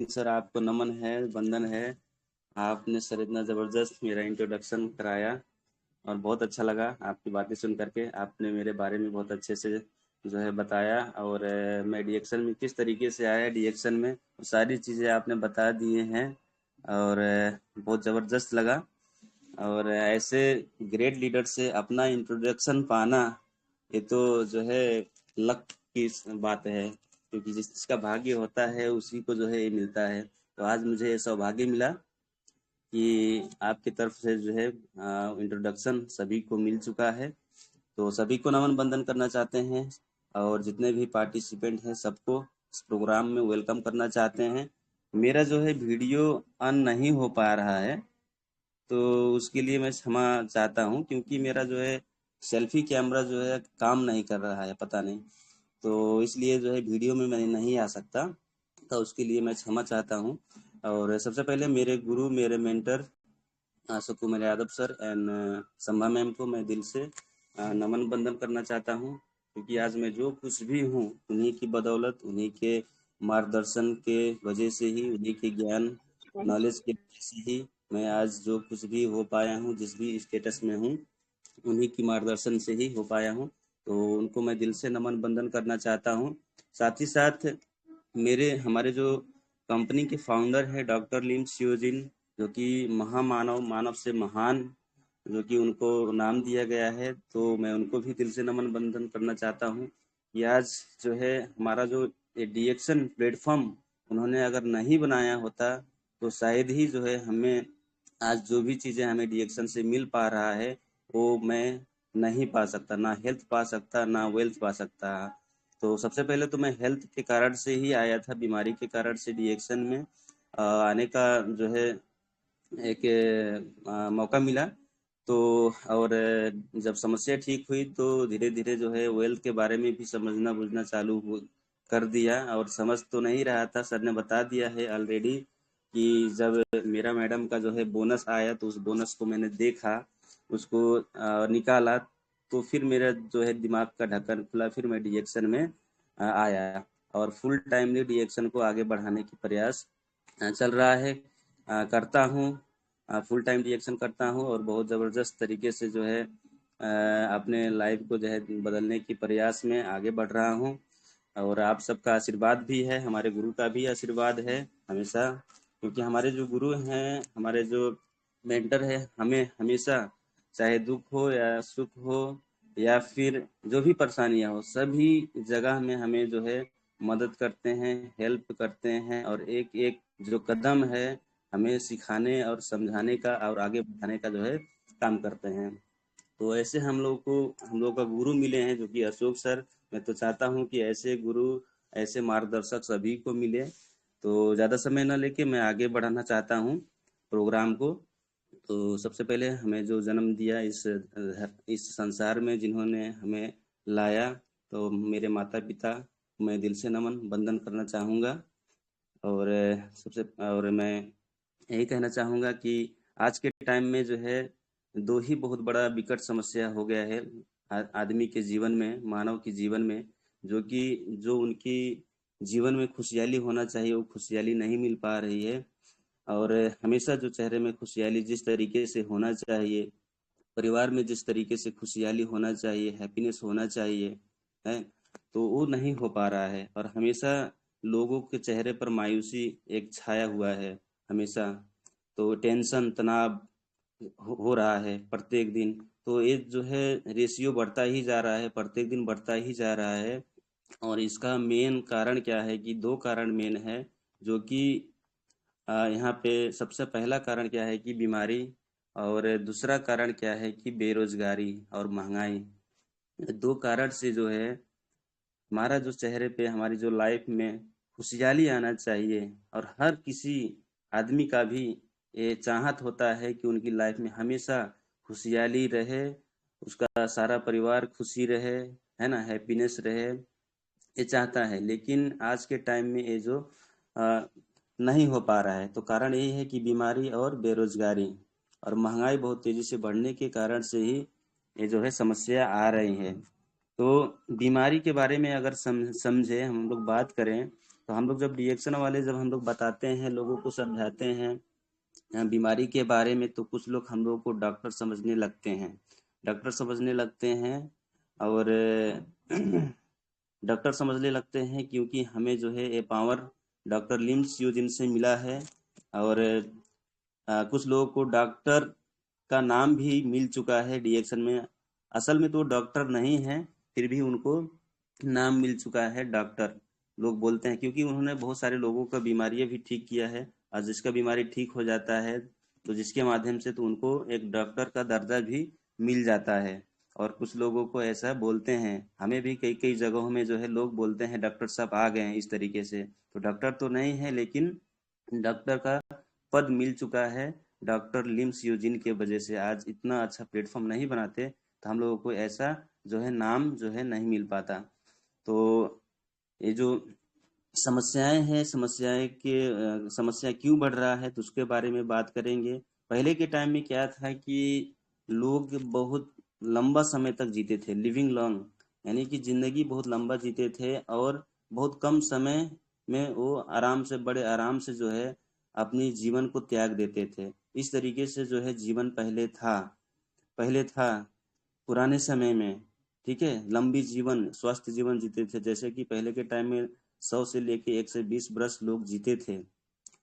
Sir, आपको नमन है, वंदन है। आपने सर इतना ज़बरदस्त मेरा इंट्रोडक्शन कराया और बहुत अच्छा लगा आपकी बातें सुन करके। आपने मेरे बारे में बहुत अच्छे से जो है बताया और मैं डीएक्शन में किस तरीके से आया डीएक्शन में वो सारी चीज़ें आपने बता दिए हैं और बहुत ज़बरदस्त लगा। और ऐसे ग्रेट लीडर से अपना इंट्रोडक्शन पाना, ये तो जो है लक की बात है, क्योंकि जिसका भाग्य होता है उसी को जो है ये मिलता है। तो आज मुझे सौभाग्य मिला कि आपकी तरफ से जो है इंट्रोडक्शन सभी को मिल चुका है। तो सभी को नमन बंदन करना चाहते हैं और जितने भी पार्टिसिपेंट हैं सबको इस प्रोग्राम में वेलकम करना चाहते हैं। मेरा जो है वीडियो ऑन नहीं हो पा रहा है, तो उसके लिए मैं क्षमा चाहता हूँ, क्योंकि मेरा जो है सेल्फी कैमरा जो है काम नहीं कर रहा है, पता नहीं। तो इसलिए जो है वीडियो में मैं नहीं आ सकता, तो उसके लिए मैं क्षमा चाहता हूँ। और सबसे पहले मेरे गुरु, मेरे mentor Sukumar Yadav sir and Sambha ma'am को मैं दिल से नमन बंदन करना चाहता हूँ, क्योंकि आज मैं जो कुछ भी हूँ उन्हीं की बदौलत, उन्हीं के मार्गदर्शन के वजह से ही, उन्हीं के ज्ञान नॉलेज के वजह से ही मैं आज जो कुछ भी हो पाया हूँ, जिस भी स्टेटस में हूँ, उन्हीं की मार्गदर्शन से ही हो पाया हूँ। तो उनको मैं दिल से नमन बंदन करना चाहता हूँ। साथ ही साथ मेरे हमारे जो कंपनी के फाउंडर है डॉक्टर लिम सियोजिन, जो कि महामानव, मानव से महान, जो कि उनको नाम दिया गया है, तो मैं उनको भी दिल से नमन बंदन करना चाहता हूँ कि आज जो है हमारा जो डीएक्शन प्लेटफॉर्म उन्होंने अगर नहीं बनाया होता, तो शायद ही जो है हमें आज जो भी चीज़ें हमें डीएक्शन से मिल पा रहा है वो मैं नहीं पा सकता, ना हेल्थ पा सकता, ना वेल्थ पा सकता। तो सबसे पहले तो मैं हेल्थ के कारण से ही आया था, बीमारी के कारण से डीएक्शन में आने का जो है एक मौका मिला। तो और जब समस्या ठीक हुई तो धीरे धीरे जो है वेल्थ के बारे में भी समझना बुझना कर दिया। और समझ तो नहीं रहा था, सर ने बता दिया है ऑलरेडी कि जब मेरा मैडम का जो है बोनस आया तो उस बोनस को मैंने देखा, उसको निकाला, तो फिर मेरा जो है दिमाग का ढक्कन खुला, फिर मैं डीएक्शन में आया और फुल टाइमली डीएक्शन को आगे बढ़ाने की प्रयास चल रहा है, करता हूँ। फुल टाइम रिएक्शन करता हूँ और बहुत ज़बरदस्त तरीके से जो है अपने लाइफ को जो है बदलने की प्रयास में आगे बढ़ रहा हूँ। और आप सबका आशीर्वाद भी है, हमारे गुरु का भी आशीर्वाद है हमेशा, क्योंकि हमारे जो गुरु हैं, हमारे जो मेंटर है, हमें हमेशा चाहे दुख हो या सुख हो या फिर जो भी परेशानियां हो, सभी जगह में हमें जो है मदद करते हैं, हेल्प करते हैं और एक एक जो कदम है हमें सिखाने और समझाने का और आगे बढ़ाने का जो है काम करते हैं। तो ऐसे हम लोग का गुरु मिले हैं जो कि अशोक सर। मैं तो चाहता हूँ कि ऐसे गुरु, ऐसे मार्गदर्शक सभी को मिले। तो ज़्यादा समय न लेके मैं आगे बढ़ाना चाहता हूँ प्रोग्राम को। तो सबसे पहले हमें जो जन्म दिया इस संसार में, जिन्होंने हमें लाया, तो मेरे माता पिता मैं दिल से नमन बंदन करना चाहूँगा। और सबसे और मैं यही कहना चाहूँगा कि आज के टाइम में जो है दो ही बहुत बड़ा विकट समस्या हो गया है आदमी के जीवन में, मानव के जीवन में, जो कि जो उनकी जीवन में खुशहाली होना चाहिए वो खुशहाली नहीं मिल पा रही है। और हमेशा जो चेहरे में खुशहाली जिस तरीके से होना चाहिए, परिवार में जिस तरीके से खुशहाली होना चाहिए, हैप्पीनेस होना चाहिए, है, तो वो नहीं हो पा रहा है। और हमेशा लोगों के चेहरे पर मायूसी एक छाया हुआ है हमेशा। तो टेंशन, तनाव हो रहा है प्रत्येक दिन। तो ये जो है रेशियो बढ़ता ही जा रहा है, प्रत्येक दिन बढ़ता ही जा रहा है। और इसका मेन कारण क्या है कि दो कारण मेन है, जो कि यहाँ पे सबसे पहला कारण क्या है कि बीमारी, और दूसरा कारण क्या है कि बेरोजगारी और महंगाई। दो कारण से जो है हमारा जो चेहरे पे, हमारी जो लाइफ में खुशहाली आना चाहिए। और हर किसी आदमी का भी ये चाहत होता है कि उनकी लाइफ में हमेशा खुशहाली रहे, उसका सारा परिवार खुशी रहे, है ना, हैप्पीनेस रहे, ये चाहता है। लेकिन आज के टाइम में ये जो अ, नहीं हो पा रहा है, तो कारण यही है कि बीमारी और बेरोजगारी और महंगाई बहुत तेजी से बढ़ने के कारण से ही ये जो है समस्या आ रही है। तो बीमारी के बारे में अगर समझे हम लोग बात करें, तो हम लोग जब रिएक्शन वाले जब हम लोग बताते हैं, लोगों को समझाते हैं बीमारी के बारे में, तो कुछ लोग हम लोग को डॉक्टर समझने लगते हैं, डॉक्टर समझने लगते हैं। और डॉक्टर समझने लगते हैं क्योंकि हमें जो है ये पावर डॉक्टर लिम्स यूजिन से मिला है। और कुछ लोगों को डॉक्टर का नाम भी मिल चुका है रिएक्शन में। असल में तो डॉक्टर नहीं है, फिर भी उनको नाम मिल चुका है डॉक्टर, लोग बोलते हैं, क्योंकि उन्होंने बहुत सारे लोगों का बीमारियां भी ठीक किया है। और जिसका बीमारी ठीक हो जाता है तो जिसके माध्यम से तो उनको एक डॉक्टर का दर्जा भी मिल जाता है। और कुछ लोगों को ऐसा बोलते हैं, हमें भी कई कई जगहों में जो है लोग बोलते हैं डॉक्टर साहब आ गए हैं इस तरीके से। तो डॉक्टर तो नहीं है, लेकिन डॉक्टर का पद मिल चुका है डॉक्टर लिम्स यूजिन के वजह से। आज इतना अच्छा प्लेटफॉर्म नहीं बनाते तो हम लोगों को ऐसा जो है नाम जो है नहीं मिल पाता। तो ये जो समस्याएं हैं, समस्या क्यों बढ़ रहा है तो उसके बारे में बात करेंगे। पहले के टाइम में क्या था कि लोग बहुत लंबा समय तक जीते थे, लिविंग लॉन्ग, यानी कि जिंदगी बहुत लंबा जीते थे और बहुत कम समय में वो आराम से, बड़े आराम से जो है अपनी जीवन को त्याग देते थे। इस तरीके से जो है जीवन पहले था पुराने समय में। ठीक है, लंबी जीवन, स्वस्थ जीवन जीते थे। जैसे कि पहले के टाइम में 100 से लेके 120 वर्ष लोग जीते थे।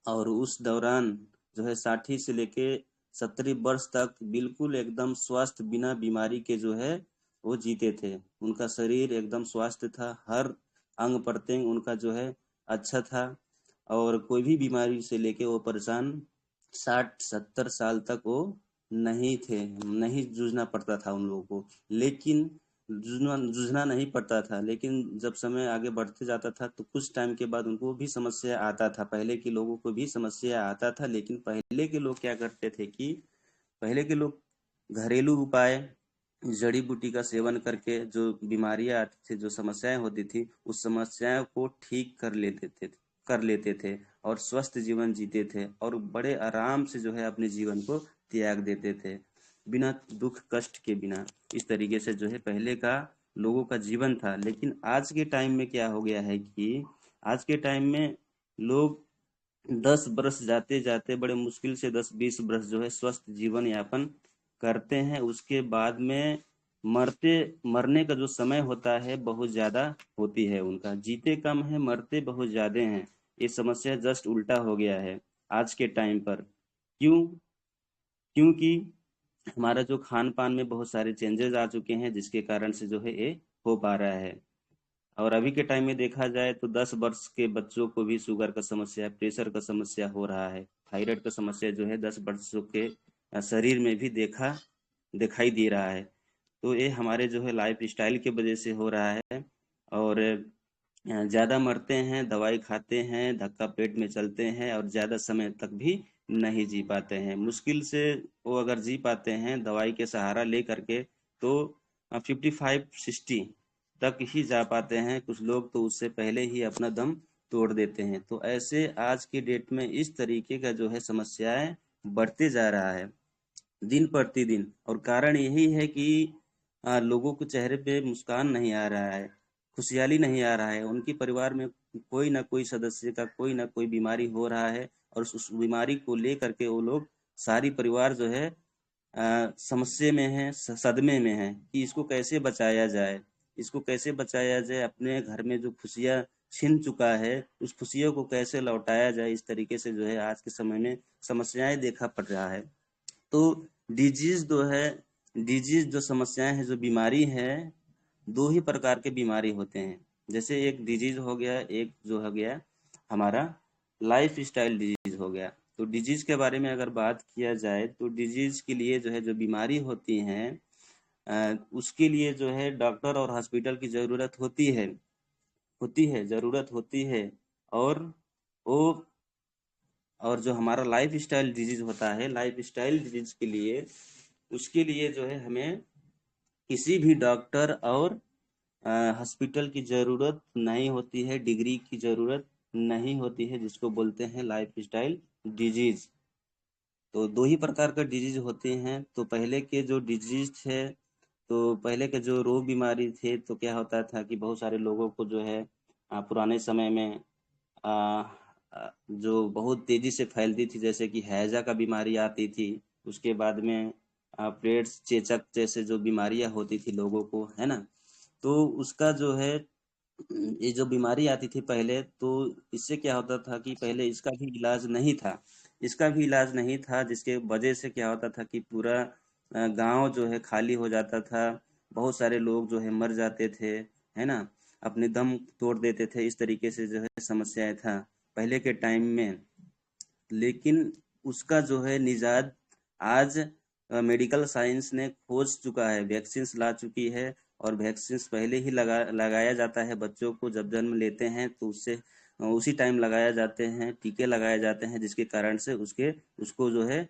और उस दौरान जो है 60 से लेके 70 वर्ष तक बिल्कुल एकदम स्वस्थ, बिना बीमारी के जो है वो जीते थे। उनका शरीर एकदम स्वस्थ था, हर अंग प्रत्यंग उनका जो है अच्छा था, और कोई भी बीमारी से लेके वो परेशान 60-70 साल तक वो नहीं थे, नहीं जूझना पड़ता था उन लोगों को। लेकिन जूझना नहीं पड़ता था, लेकिन जब समय आगे बढ़ते जाता था तो कुछ टाइम के बाद उनको भी समस्या आता था, पहले के लोगों को भी समस्या आता था। लेकिन पहले के लोग क्या करते थे कि पहले के लोग घरेलू उपाय, जड़ी बूटी का सेवन करके जो बीमारियां आती थी, जो समस्याएं होती थी, उस समस्याओं को ठीक कर लेते थे और स्वस्थ जीवन जीते थे और बड़े आराम से जो है अपने जीवन को त्याग देते थे, बिना दुख कष्ट के बिना। इस तरीके से जो है पहले का लोगों का जीवन था। लेकिन आज के टाइम में क्या हो गया है कि आज के टाइम में लोग 10 वर्ष जाते जाते, बड़े मुश्किल से 10-20 वर्ष जो है स्वस्थ जीवन यापन करते हैं। उसके बाद में मरने का जो समय होता है बहुत ज्यादा होती है उनका, जीते कम है मरते बहुत ज्यादा हैं। ये समस्या जस्ट उल्टा हो गया है आज के टाइम पर। क्यों? क्योंकि हमारा जो खान पान में बहुत सारे चेंजेस आ चुके हैं, जिसके कारण से जो है ये हो पा रहा है। और अभी के टाइम में देखा जाए तो 10 वर्ष के बच्चों को भी शुगर का समस्या, प्रेशर का समस्या हो रहा है, थायराइड का समस्या जो है 10 वर्षों के शरीर में भी दिखाई दे रहा है। तो ये हमारे जो है लाइफ स्टाइल के वजह से हो रहा है। और ज़्यादा मरते हैं, दवाई खाते हैं, धक्का पेट में चलते हैं और ज़्यादा समय तक भी नहीं जी पाते हैं। मुश्किल से वो अगर जी पाते हैं दवाई के सहारा ले करके तो 55-60 तक ही जा पाते हैं। कुछ लोग तो उससे पहले ही अपना दम तोड़ देते हैं। तो ऐसे आज की डेट में इस तरीके का जो है समस्याएं बढ़ते जा रहा है दिन प्रतिदिन। और कारण यही है कि लोगों के चेहरे पे मुस्कान नहीं आ रहा है, खुशहाली नहीं आ रहा है। उनके परिवार में कोई ना कोई सदस्य का कोई ना कोई बीमारी हो रहा है और उस बीमारी को लेकर के वो लोग, सारी परिवार जो है समस्या में है, सदमे में है कि इसको कैसे बचाया जाए, इसको कैसे बचाया जाए। अपने घर में जो खुशियाँ छिन चुका है उस खुशियों को कैसे लौटाया जाए, इस तरीके से जो है आज के समय में समस्याएं देखा पड़ रहा है। तो डिजीज जो समस्याएं हैं, जो बीमारी है, दो ही प्रकार के बीमारी होते हैं। जैसे एक डिजीज हो गया, एक जो हो गया हमारा लाइफ स्टाइल डिजीज हो गया। तो डिजीज के बारे में अगर बात किया जाए तो डिजीज के लिए जो है, जो बीमारी होती है उसके लिए जो है डॉक्टर और हॉस्पिटल की जरूरत जरूरत होती है। और वो और जो हमारा लाइफ स्टाइल डिजीज होता है, लाइफ स्टाइल डिजीज के लिए, उसके लिए जो है हमें किसी भी डॉक्टर और हॉस्पिटल की जरूरत नहीं होती है, डिग्री की जरूरत नहीं होती है, जिसको बोलते हैं लाइफ स्टाइल डिजीज। तो दो ही प्रकार का डिजीज होते हैं। तो पहले के जो डिजीज थे, तो पहले के जो रोग बीमारी थे, तो क्या होता था कि बहुत सारे लोगों को जो है पुराने समय में जो बहुत तेजी से फैलती थी, जैसे कि हैजा का बीमारी आती थी, उसके बाद में प्लेट्स चेचक जैसे जो बीमारियां होती थी लोगों को, है ना। तो उसका जो है ये जो बीमारी आती थी पहले, तो इससे क्या होता था कि पहले इसका भी इलाज नहीं था। इसका भी इलाज नहीं था, जिसके वजह से क्या होता था कि पूरा गांव जो है खाली हो जाता था। बहुत सारे लोग जो है मर जाते थे, है ना, अपने दम तोड़ देते थे। इस तरीके से जो है समस्याएं था पहले के टाइम में। लेकिन उसका जो है निजात आज मेडिकल साइंस ने खोज चुका है, वैक्सीन्स ला चुकी है। और वैक्सीन्स पहले ही लगाया जाता है बच्चों को, जब जन्म लेते हैं तो उससे उसी टाइम लगाया जाते हैं, टीके लगाए जाते हैं, जिसके कारण से उसको जो है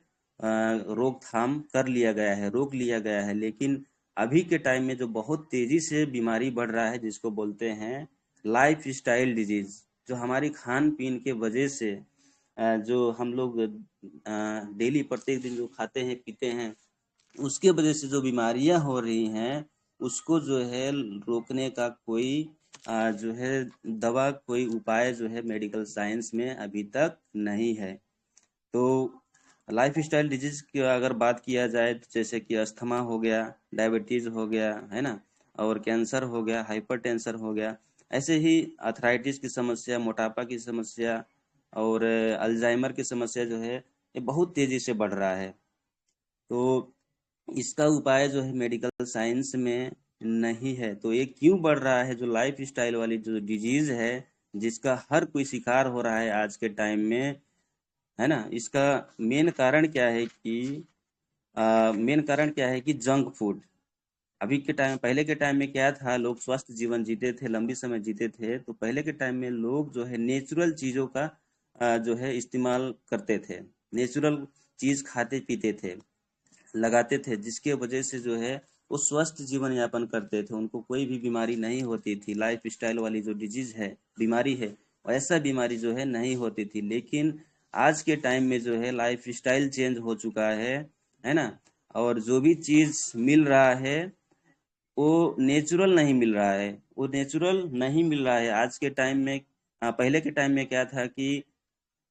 रोकथाम कर लिया गया है, रोक लिया गया है। लेकिन अभी के टाइम में जो बहुत तेजी से बीमारी बढ़ रहा है, जिसको बोलते हैं लाइफ स्टाइल डिजीज, जो हमारी खान पीन के वजह से जो हम लोग डेली प्रत्येक दिन जो खाते हैं पीते हैं, उसके वजह से जो बीमारियां हो रही हैं, उसको जो है रोकने का कोई जो है दवा, कोई उपाय जो है मेडिकल साइंस में अभी तक नहीं है। तो लाइफ स्टाइल डिजीज की अगर बात किया जाए, तो जैसे कि अस्थमा हो गया, डायबिटीज हो गया, है ना, और कैंसर हो गया, हाइपरटेंशन हो गया, ऐसे ही अर्थराइटिस की समस्या, मोटापा की समस्या, और अल्जाइमर की समस्या जो है ये बहुत तेजी से बढ़ रहा है। तो इसका उपाय जो है मेडिकल साइंस में नहीं है। तो ये क्यों बढ़ रहा है? जो लाइफ स्टाइल वाली जो डिजीज है, जिसका हर कोई शिकार हो रहा है आज के टाइम में, है ना, इसका मेन कारण क्या है कि मेन कारण क्या है कि जंक फूड। अभी के टाइम, पहले के टाइम में क्या था, लोग स्वस्थ जीवन जीते थे, लंबी समय जीते थे। तो पहले के टाइम में लोग जो है नेचुरल चीजों का जो है इस्तेमाल करते थे, नेचुरल चीज खाते पीते थे, लगाते थे, जिसके वजह से जो है वो स्वस्थ जीवन यापन करते थे, उनको कोई भी बीमारी नहीं होती थी। लाइफ स्टाइल वाली जो डिजीज है, बीमारी है, वैसा बीमारी जो है नहीं होती थी। लेकिन आज के टाइम में जो है लाइफ स्टाइल चेंज हो चुका है ना, और जो भी चीज मिल रहा है वो नेचुरल नहीं मिल रहा है, वो नेचुरल नहीं मिल रहा है आज के टाइम में। पहले के टाइम में क्या था कि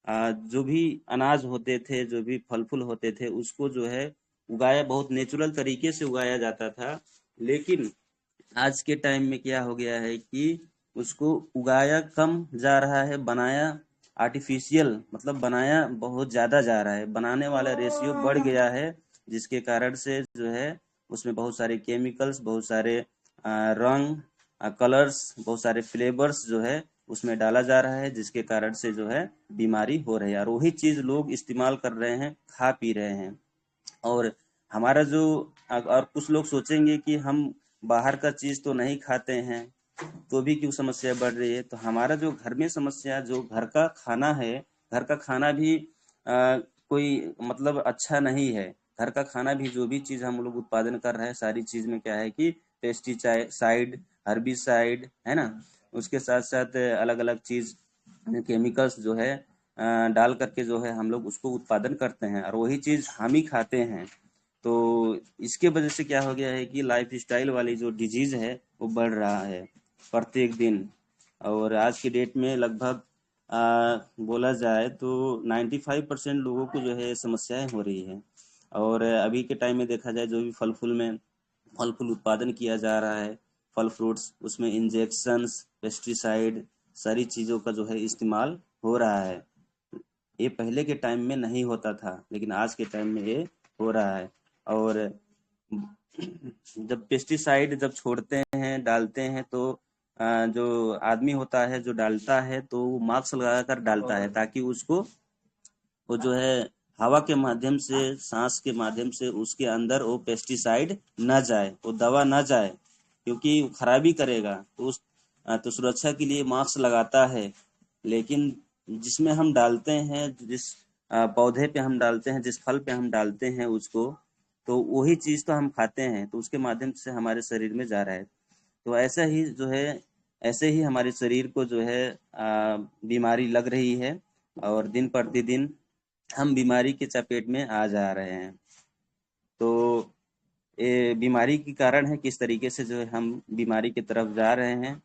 जो भी अनाज होते थे, जो भी फल फूल होते थे, उसको जो है उगाया, बहुत नेचुरल तरीके से उगाया जाता था। लेकिन आज के टाइम में क्या हो गया है कि उसको उगाया कम जा रहा है, बनाया आर्टिफिशियल, मतलब बनाया बहुत ज्यादा जा रहा है, बनाने वाला रेशियो बढ़ गया है। जिसके कारण से जो है उसमें बहुत सारे केमिकल्स, बहुत सारे रंग, कलर्स, बहुत सारे फ्लेवर्स जो है उसमें डाला जा रहा है, जिसके कारण से जो है बीमारी हो रही है। और वही चीज लोग इस्तेमाल कर रहे हैं, खा पी रहे हैं। और हमारा जो, और कुछ लोग सोचेंगे कि हम बाहर का चीज तो नहीं खाते हैं, तो भी क्यों समस्या बढ़ रही है? तो हमारा जो घर में समस्या, जो घर का खाना है, घर का खाना भी कोई मतलब अच्छा नहीं है। घर का खाना भी, जो भी चीज हम लोग उत्पादन कर रहे हैं, सारी चीज में क्या है कि पेस्टिसाइड, हर्बिसाइड, है ना, उसके साथ साथ अलग अलग चीज, केमिकल्स जो है डाल करके जो है हम लोग उसको उत्पादन करते हैं, और वही चीज हम ही खाते हैं। तो इसके वजह से क्या हो गया है कि लाइफ स्टाइल वाली जो डिजीज है वो बढ़ रहा है प्रत्येक दिन। और आज की डेट में लगभग बोला जाए तो 95% लोगों को जो है समस्याएं हो रही है। और अभी के टाइम में देखा जाए, जो भी फल फूल उत्पादन किया जा रहा है, फल फ्रूट्स, उसमें इंजेक्शंस, पेस्टिसाइड, सारी चीज़ों का जो है इस्तेमाल हो रहा है। ये पहले के टाइम में नहीं होता था, लेकिन आज के टाइम में ये हो रहा है। और जब पेस्टिसाइड जब छोड़ते हैं, डालते हैं, तो जो आदमी होता है जो डालता है, तो वो मास्क लगाकर डालता है, ताकि उसको वो जो है हवा के माध्यम से, सांस के माध्यम से उसके अंदर वो पेस्टिसाइड न जाए, वो दवा न जाए, क्योंकि वो खराबी करेगा। तो तो सुरक्षा के लिए मास्क लगाता है। लेकिन जिसमें हम डालते हैं, जिस पौधे पे हम डालते हैं, जिस फल पे हम डालते हैं उसको, तो वही चीज तो हम खाते हैं, तो उसके माध्यम से हमारे शरीर में जा रहा है। तो ऐसा ही जो है, ऐसे ही हमारे शरीर को जो है बीमारी लग रही है, और दिन प्रतिदिन हम बीमारी के चपेट में आ जा रहे हैं। तो ये बीमारी के कारण है, किस तरीके से जो है हम बीमारी की तरफ जा रहे हैं।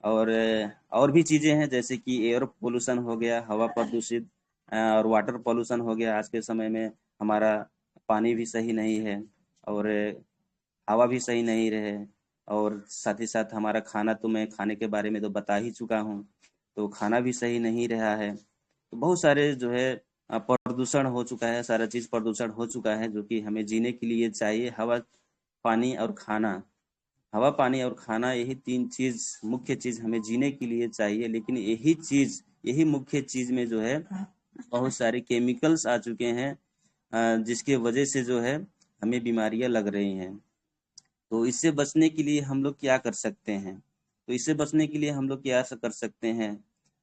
और भी चीज़ें हैं जैसे कि एयर पोल्यूशन हो गया, हवा प्रदूषित, और वाटर पोल्यूशन हो गया। आज के समय में हमारा पानी भी सही नहीं है, और हवा भी सही नहीं रहे, और साथ ही साथ हमारा खाना, तो मैं खाने के बारे में तो बता ही चुका हूँ, तो खाना भी सही नहीं रहा है। तो बहुत सारे जो है प्रदूषण हो चुका है, सारा चीज़ प्रदूषण हो चुका है, जो कि हमें जीने के लिए चाहिए हवा, पानी और खाना। हवा, पानी और खाना, यही तीन चीज मुख्य चीज हमें जीने के लिए चाहिए। लेकिन यही मुख्य चीज में जो है बहुत सारे केमिकल्स आ चुके हैं, जिसके वजह से जो है हमें बीमारियां लग रही हैं। तो इससे बचने के लिए हम लोग क्या कर सकते हैं? तो इससे बचने के लिए हम लोग क्या कर सकते हैं?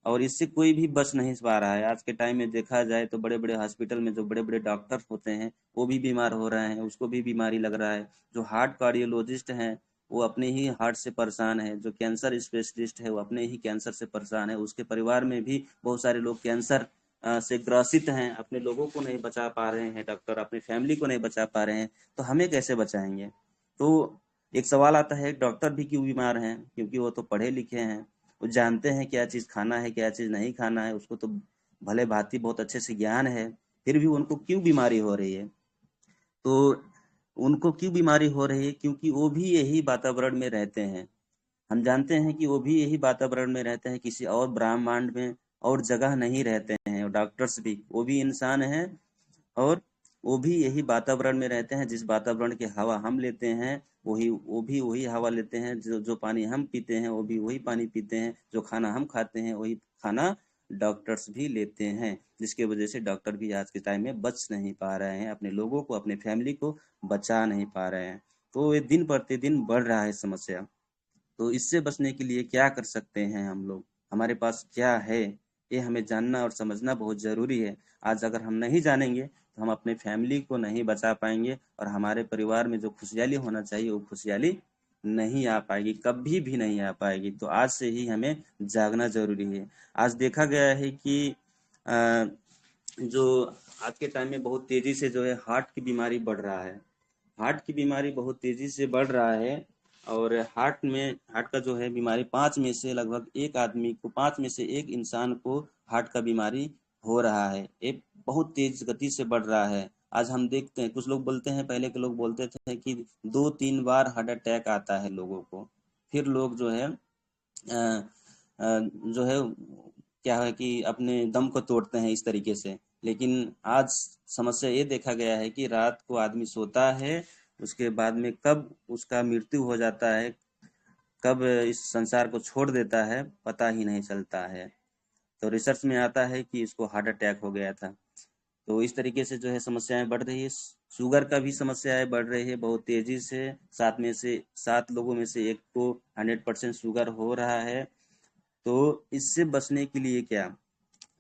और इससे कोई भी बच नहीं पा रहा है। आज के टाइम में देखा जाए तो बड़े बड़े हॉस्पिटल में जो बड़े बड़े डॉक्टर होते हैं वो भी बीमार हो रहे हैं, उसको भी बीमारी लग रहा है। जो हार्ट कार्डियोलॉजिस्ट हैं वो अपने ही हार्ट से परेशान है। जो कैंसर स्पेशलिस्ट है वो अपने ही कैंसर से परेशान है। उसके परिवार में भी बहुत सारे लोग कैंसर से ग्रसित हैं, अपने लोगों को नहीं बचा पा रहे हैं डॉक्टर, अपनी फैमिली को नहीं बचा पा रहे हैं। तो हमें कैसे बचाएंगे? तो एक सवाल आता है, डॉक्टर भी क्यों बीमार हैं? क्योंकि वो तो पढ़े लिखे हैं, वो जानते हैं क्या चीज़ खाना है क्या चीज़ नहीं खाना है, उसको तो भले भांति बहुत अच्छे से ज्ञान है। फिर भी उनको क्यों बीमारी हो रही है? तो उनको क्यों बीमारी हो रही है? क्योंकि वो भी यही वातावरण में रहते हैं। हम जानते हैं कि वो भी यही वातावरण में रहते हैं, किसी और ब्रह्मांड में और जगह नहीं रहते हैं। और डॉक्टर्स भी, वो भी इंसान हैं, और वो भी यही वातावरण में रहते हैं। जिस वातावरण की हवा हम लेते हैं, वही वो भी वही हवा लेते हैं। जो जो पानी हम पीते हैं वो भी वही पानी पीते हैं। जो खाना हम खाते हैं वही खाना डॉक्टर्स भी लेते हैं। जिसके वजह से डॉक्टर भी आज के टाइम में बच नहीं पा रहे हैं, अपने लोगों को, अपने फैमिली को बचा नहीं पा रहे हैं। तो ये दिन प्रतिदिन बढ़ रहा है समस्या। तो इससे बचने के लिए क्या कर सकते हैं हम लोग? हमारे पास क्या है? ये हमें जानना और समझना बहुत ज़रूरी है। आज अगर हम नहीं जानेंगे तो हम अपने फैमिली को नहीं बचा पाएंगे, और हमारे परिवार में जो खुशहाली होना चाहिए वो खुशहाली नहीं आ पाएगी, कभी भी नहीं आ पाएगी। तो आज से ही हमें जागना ज़रूरी है। आज देखा गया है कि अ, जो आज के टाइम में बहुत तेज़ी से जो है हार्ट की बीमारी बढ़ रहा है। हार्ट की बीमारी बहुत तेजी से बढ़ रहा है। और हार्ट का जो है बीमारी, पाँच में से लगभग एक आदमी को, पाँच में से एक इंसान को हार्ट का बीमारी हो रहा है। ये बहुत तेज गति से बढ़ रहा है। आज हम देखते हैं, कुछ लोग बोलते हैं, पहले के लोग बोलते थे कि 2-3 बार हार्ट अटैक आता है लोगों को। फिर लोग जो है जो है क्या है कि अपने दम को तोड़ते हैं इस तरीके से। लेकिन आज समस्या ये देखा गया है कि रात को आदमी सोता है, उसके बाद में कब उसका मृत्यु हो जाता है, कब इस संसार को छोड़ देता है, पता ही नहीं चलता है। तो रिसर्च में आता है कि इसको हार्ट अटैक हो गया था। तो इस तरीके से जो है समस्याएं बढ़ रही है। शुगर का भी समस्याएं बढ़ रही है बहुत तेजी से। 7 लोगों में से एक को 100% शुगर हो रहा है। तो इससे बचने के लिए क्या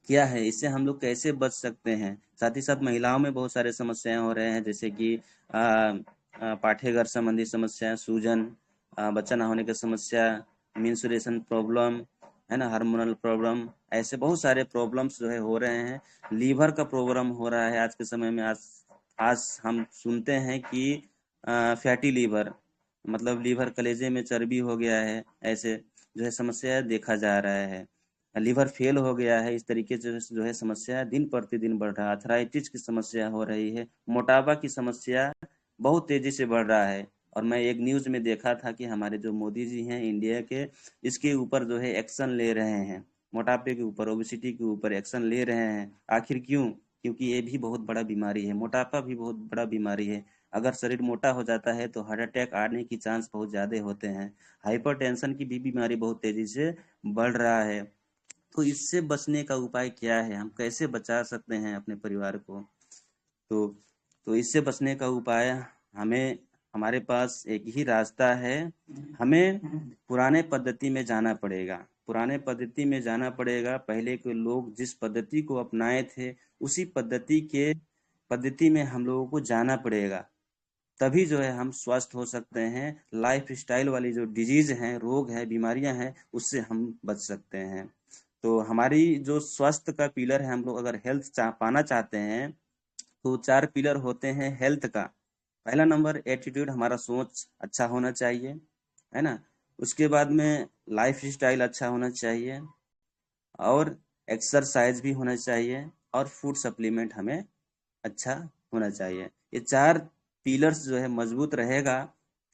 क्या है, इससे हम लोग कैसे बच सकते हैं? साथ ही साथ महिलाओं में बहुत सारे समस्याएं हो रहे हैं, जैसे कि पाठ्यघर संबंधी समस्या, सूजन, बच्चा ना होने की समस्या, मेंस्ट्रुएशन प्रॉब्लम, है ना, हार्मोनल प्रॉब्लम, ऐसे बहुत सारे प्रॉब्लम्स जो है हो रहे हैं। लीवर का प्रॉब्लम हो रहा है आज के समय में। आज आज हम सुनते हैं कि फैटी लीवर, मतलब लीवर, कलेजे में चर्बी हो गया है, ऐसे जो है समस्या देखा जा रहा है। लीवर फेल हो गया है। इस तरीके से जो है समस्या दिन प्रतिदिन बढ़ रहा है। अर्थराइटिस की समस्या हो रही है। मोटापा की समस्या बहुत तेजी से बढ़ रहा है। और मैं एक न्यूज़ में देखा था कि हमारे जो मोदी जी हैं इंडिया के, इसके ऊपर जो है एक्शन ले रहे हैं। मोटापे के ऊपर, ओबेसिटी के ऊपर एक्शन ले रहे हैं। आखिर क्यों? क्योंकि ये भी बहुत बड़ा बीमारी है, मोटापा भी बहुत बड़ा बीमारी है। अगर शरीर मोटा हो जाता है तो हार्ट अटैक आने की चांस बहुत ज़्यादा होते हैं। हाइपरटेंशन की भी बीमारी बहुत तेजी से बढ़ रहा है। तो इससे बचने का उपाय क्या है? हम कैसे बचा सकते हैं अपने परिवार को? तो तो इससे बचने का उपाय, हमें हमारे पास एक ही रास्ता है। हमें पुराने पद्धति में जाना पड़ेगा। पुराने पद्धति में जाना पड़ेगा। पहले के लोग जिस पद्धति को अपनाए थे, उसी पद्धति में हम लोगों को जाना पड़ेगा। तभी जो है हम स्वस्थ हो सकते हैं। लाइफ स्टाइल वाली जो डिजीज हैं, रोग हैं, बीमारियां हैं, उससे हम बच सकते हैं। तो हमारी जो स्वास्थ्य का पिलर है, हम लोग अगर पाना चाहते हैं, तो 4 पिलर होते हैं हेल्थ का। पहला नंबर एटीट्यूड, हमारा सोच अच्छा होना चाहिए, है ना। उसके बाद में लाइफ स्टाइल अच्छा होना चाहिए और एक्सरसाइज भी होना चाहिए और फूड सप्लीमेंट हमें अच्छा होना चाहिए। ये 4 पिलर्स जो है मजबूत रहेगा,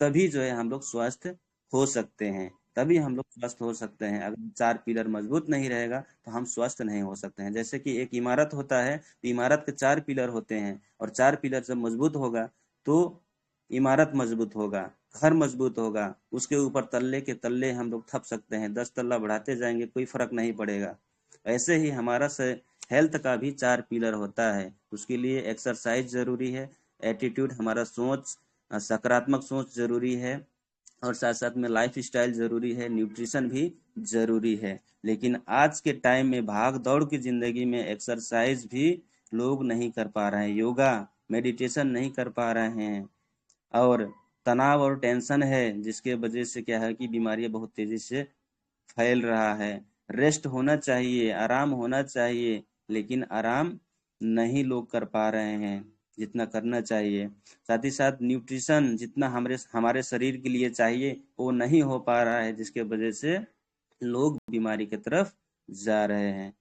तभी जो है हम लोग स्वस्थ हो सकते हैं, तभी हम लोग स्वस्थ हो सकते हैं। अगर 4 पिलर मजबूत नहीं रहेगा तो हम स्वस्थ नहीं हो सकते हैं। जैसे कि एक इमारत होता है तो इमारत के 4 पिलर होते हैं, और 4 पिलर जब मजबूत होगा तो इमारत मजबूत होगा, घर मजबूत होगा, उसके ऊपर तल्ले के तल्ले हम लोग थप सकते हैं, 10 तल्ला बढ़ाते जाएंगे, कोई फर्क नहीं पड़ेगा। ऐसे ही हमारा हेल्थ का भी 4 पिलर होता है। उसके लिए एक्सरसाइज जरूरी है, एटीट्यूड हमारा सोच, सकारात्मक सोच जरूरी है, और साथ साथ में लाइफ स्टाइल जरूरी है, न्यूट्रिशन भी जरूरी है। लेकिन आज के टाइम में भाग दौड़ की जिंदगी में एक्सरसाइज भी लोग नहीं कर पा रहे हैं, योगा मेडिटेशन नहीं कर पा रहे हैं, और तनाव और टेंशन है, जिसके वजह से क्या है कि बीमारियां बहुत तेजी से फैल रहा है। रेस्ट होना चाहिए, आराम होना चाहिए, लेकिन आराम नहीं लोग कर पा रहे हैं जितना करना चाहिए। साथ ही साथ न्यूट्रिशन जितना हमारे हमारे शरीर के लिए चाहिए वो नहीं हो पा रहा है, जिसके वजह से लोग बीमारी की तरफ जा रहे हैं।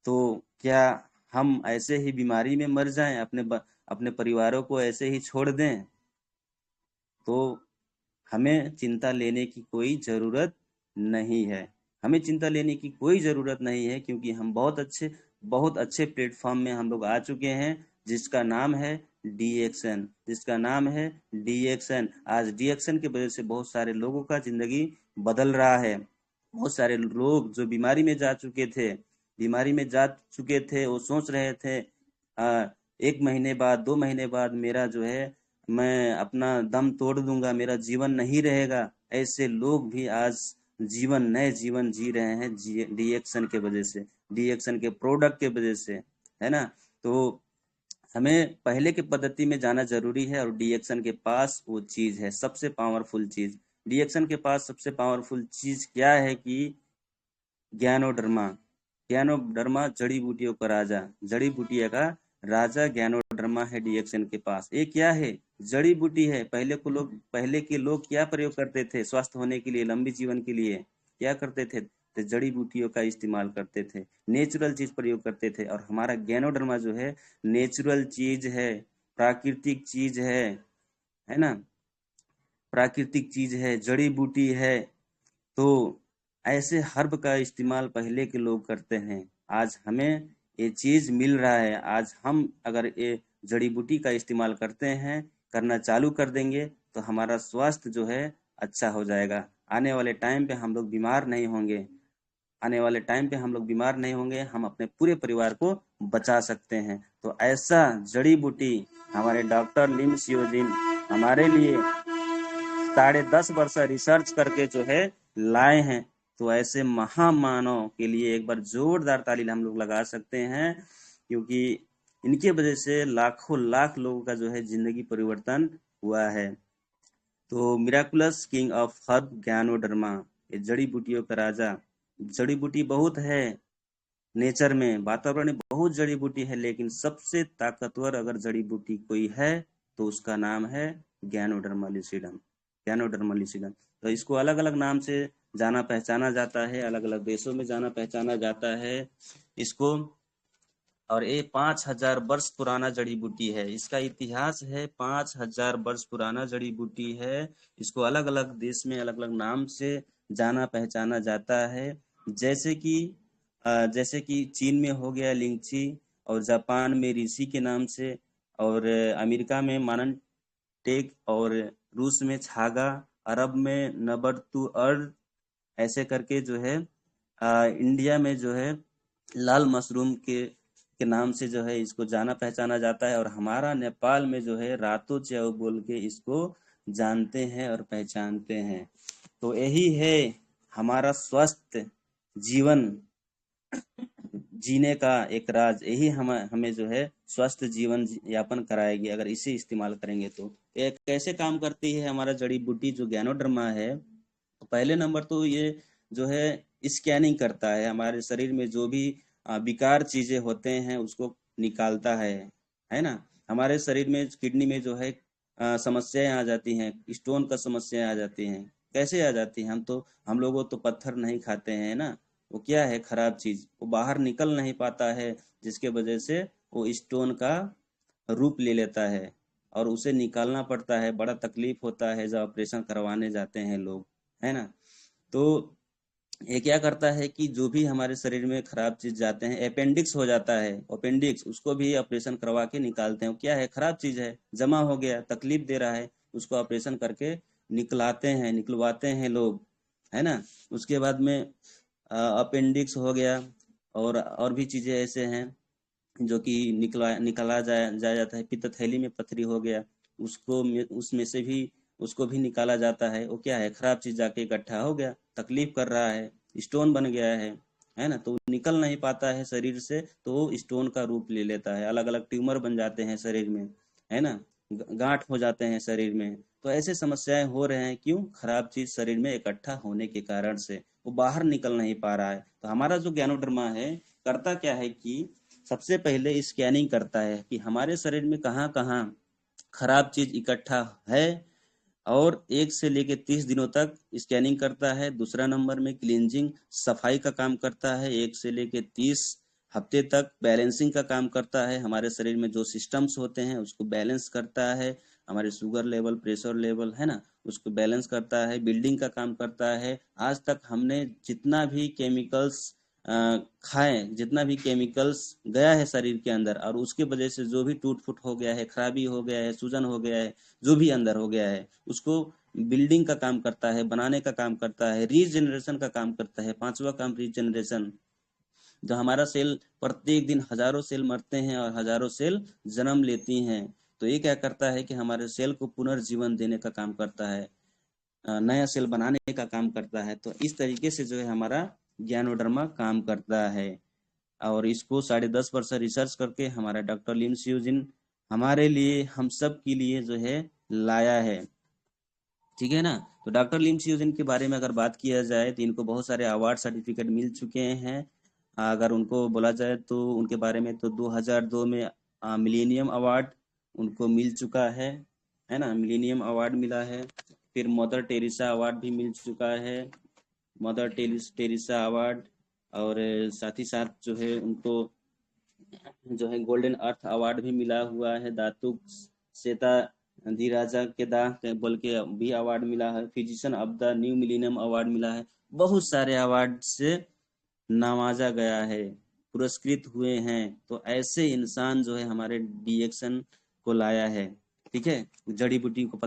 तो क्या हम ऐसे ही बीमारी में मर जाएं, अपने परिवारों को ऐसे ही छोड़ दें? तो हमें चिंता लेने की कोई ज़रूरत नहीं है। हमें चिंता लेने की कोई ज़रूरत नहीं है, क्योंकि हम बहुत अच्छे प्लेटफॉर्म में हम लोग आ चुके हैं, जिसका नाम है डीएक्सन, जिसका नाम है डीएक्सन। आज डीएक्सन की वजह से बहुत सारे लोगों का ज़िंदगी बदल रहा है। बहुत सारे लोग जो बीमारी में जा चुके थे, वो सोच रहे थे 1 महीने बाद 2 महीने बाद मेरा जो है मैं अपना दम तोड़ दूंगा, मेरा जीवन नहीं रहेगा। ऐसे लोग भी आज नए जीवन जी रहे हैं, डीएक्सन के वजह से, डीएक्सन के प्रोडक्ट के वजह से, है ना। तो हमें पहले के पद्धति में जाना जरूरी है, और डीएक्सन के पास वो चीज है, सबसे पावरफुल चीज। डीएक्सन के पास सबसे पावरफुल चीज क्या है कि ज्ञानोडर्मा। ज्ञानोडर्मा जड़ी बूटियों का राजा, जड़ी बूटिया का राजा ज्ञानोडर्मा है डीएक्सन के पास। ये क्या है? जड़ी बूटी है। पहले के लोग क्या प्रयोग करते थे स्वस्थ होने के लिए, लंबी जीवन के लिए? क्या करते थे? तो जड़ी बूटियों का इस्तेमाल करते थे, नेचुरल चीज प्रयोग करते थे। और हमारा ज्ञानोडर्मा जो है नेचुरल चीज है, प्राकृतिक चीज है ना, प्राकृतिक चीज है, जड़ी बूटी है। तो ऐसे हर्ब का इस्तेमाल पहले के लोग करते हैं, आज हमें ये चीज मिल रहा है। आज हम अगर ये जड़ी बूटी का इस्तेमाल करना चालू कर देंगे, तो हमारा स्वास्थ्य जो है अच्छा हो जाएगा। आने वाले टाइम पे हम लोग बीमार नहीं होंगे, आने वाले टाइम पे हम लोग बीमार नहीं होंगे, हम अपने पूरे परिवार को बचा सकते हैं। तो ऐसा जड़ी बूटी हमारे डॉक्टर लिम सियोजिन हमारे लिए 10.5 वर्ष रिसर्च करके जो है लाए हैं। तो ऐसे महामानव के लिए एक बार जोरदार ताली हम लोग लगा सकते हैं, क्योंकि इनके वजह से लाखों लाख लोगों का जो है जिंदगी परिवर्तन हुआ है। तो मिराकुलस किंग ऑफ हर्ब ज्ञानोडर्मा, ये जड़ी बूटियों का राजा। जड़ी बूटी बहुत है नेचर में, वातावरण में बहुत जड़ी बूटी है, लेकिन सबसे ताकतवर अगर जड़ी बूटी कोई है तो उसका नाम है ज्ञानोडर्मा लिसिडम, ज्ञानोडर्मा लिसिडम। तो इसको अलग अलग नाम से जाना पहचाना जाता है, अलग अलग देशों में जाना पहचाना जाता है इसको। और ये 5,000 वर्ष पुराना जड़ी बूटी है, इसका इतिहास है 5,000 वर्ष पुराना जड़ी बूटी है। इसको अलग अलग देश में अलग अलग नाम से जाना पहचाना जाता है। जैसे कि चीन में हो गया लिंगची, और जापान में ऋषि के नाम से, और अमेरिका में मानन टेक, और रूस में छागा, अरब में नबरतु अर्द, ऐसे करके जो है इंडिया में जो है लाल मशरूम के नाम से जो है इसको जाना पहचाना जाता है। और हमारा नेपाल में जो है रातो च्याउ बोल के इसको जानते हैं और पहचानते हैं। तो यही है हमारा स्वस्थ जीवन जीने का एक राज, यही हमें जो है स्वस्थ जीवन यापन कराएगी अगर इसे इस्तेमाल करेंगे। तो ये कैसे काम करती है हमारा जड़ी बूटी जो ज्ञानोडर्मा है? तो पहले नंबर तो ये जो है स्कैनिंग करता है, हमारे शरीर में जो भी विकार चीजें होते हैं उसको निकालता है ना। हमारे शरीर में किडनी में जो है समस्याएं आ जाती हैं, स्टोन का समस्याएं आ जाती हैं, कैसे आ जाती है? हम लोगों तो पत्थर नहीं खाते हैं ना। वो क्या है? खराब चीज, वो बाहर निकल नहीं पाता है, जिसके वजह से वो स्टोन का रूप ले लेता है और उसे निकालना पड़ता है। बड़ा तकलीफ होता है जब ऑपरेशन करवाने जाते हैं लोग, है ना। तो ये क्या करता है कि जो भी हमारे शरीर में खराब चीज जाते हैं, अपेंडिक्स हो जाता है, अपेंडिक्स, उसको भी ऑपरेशन करवा के निकालते हैं। वो क्या है? खराब चीज है, जमा हो गया, तकलीफ दे रहा है, उसको ऑपरेशन करके निकलवाते हैं लोग, है ना। उसके बाद में अपेंडिक्स हो गया, और भी चीजें ऐसे हैं जो कि निकला जाया जाता है। पित्त थैली में पथरी हो गया, उसमें से भी उसको भी निकाला जाता है। वो क्या है? खराब चीज जाके इकट्ठा हो गया, तकलीफ कर रहा है, स्टोन बन गया है ना। तो निकल नहीं पाता है शरीर से, तो वो स्टोन का रूप ले लेता है, अलग अलग ट्यूमर बन जाते हैं शरीर में, है ना। गांठ हो जाते हैं शरीर में। तो ऐसे समस्याएं हो रहे हैं, क्यों? खराब चीज शरीर में इकट्ठा होने के कारण से वो बाहर निकल नहीं पा रहा है। तो हमारा जो ज्ञानोडर्मा है, करता क्या है कि सबसे पहले स्कैनिंग करता है कि हमारे शरीर में कहाँ कहाँ खराब चीज इकट्ठा है, और 1 से लेकर 30 दिनों तक स्कैनिंग करता है। दूसरा नंबर में क्लींजिंग, सफाई का काम करता है। 1 से लेकर 30 हफ्ते तक बैलेंसिंग का काम करता है। हमारे शरीर में जो सिस्टम्स होते हैं उसको बैलेंस करता है। हमारे शुगर लेवल, प्रेशर लेवल, है ना, उसको बैलेंस करता है। बिल्डिंग का काम करता है। आज तक हमने जितना भी केमिकल्स खाएं, जितना भी केमिकल्स गया है शरीर के अंदर, और उसके वजह से जो भी टूट फूट हो गया है, खराबी हो गया है, सूजन हो गया है, जो भी अंदर हो गया है, उसको बिल्डिंग का काम करता है, बनाने का काम करता है, रीजनरेशन का काम करता है। पांचवा काम रीजनरेशन। जो हमारा सेल, प्रत्येक दिन हजारों सेल मरते हैं और हजारों सेल जन्म लेती हैं। तो ये क्या करता है कि हमारे सेल को पुनर्जीवन देने का काम करता है, नया सेल बनाने का काम करता है। तो इस तरीके से जो है हमारा ज्ञानोडर्मा काम करता है। और इसको 10.5 वर्ष रिसर्च करके हमारा डॉक्टर लिम श्यूजिन हमारे लिए, हम सब के लिए जो है लाया है। ठीक है ना। तो डॉक्टर लिम श्यूजिन के बारे में अगर बात किया जाए तो इनको बहुत सारे अवार्ड सर्टिफिकेट मिल चुके हैं। अगर उनको बोला जाए तो उनके बारे में, तो 2002 में मिलेनियम अवार्ड उनको मिल चुका है ना, मिलेनियम अवार्ड मिला है। फिर मदर टेरेसा अवार्ड भी मिल चुका है, मदर टेरेसा अवार्ड। और साथ ही साथ जो है उनको जो है गोल्डन अर्थ अवार्ड भी मिला हुआ है। धातु सेता धीराजा के दा बोल के भी अवार्ड मिला है। Physician of the new millennium award मिला है। बहुत सारे अवार्ड से नवाजा गया है, पुरस्कृत हुए हैं। तो ऐसे इंसान जो है हमारे डीएक्शन को लाया है। ठीक है, जड़ी बूटी को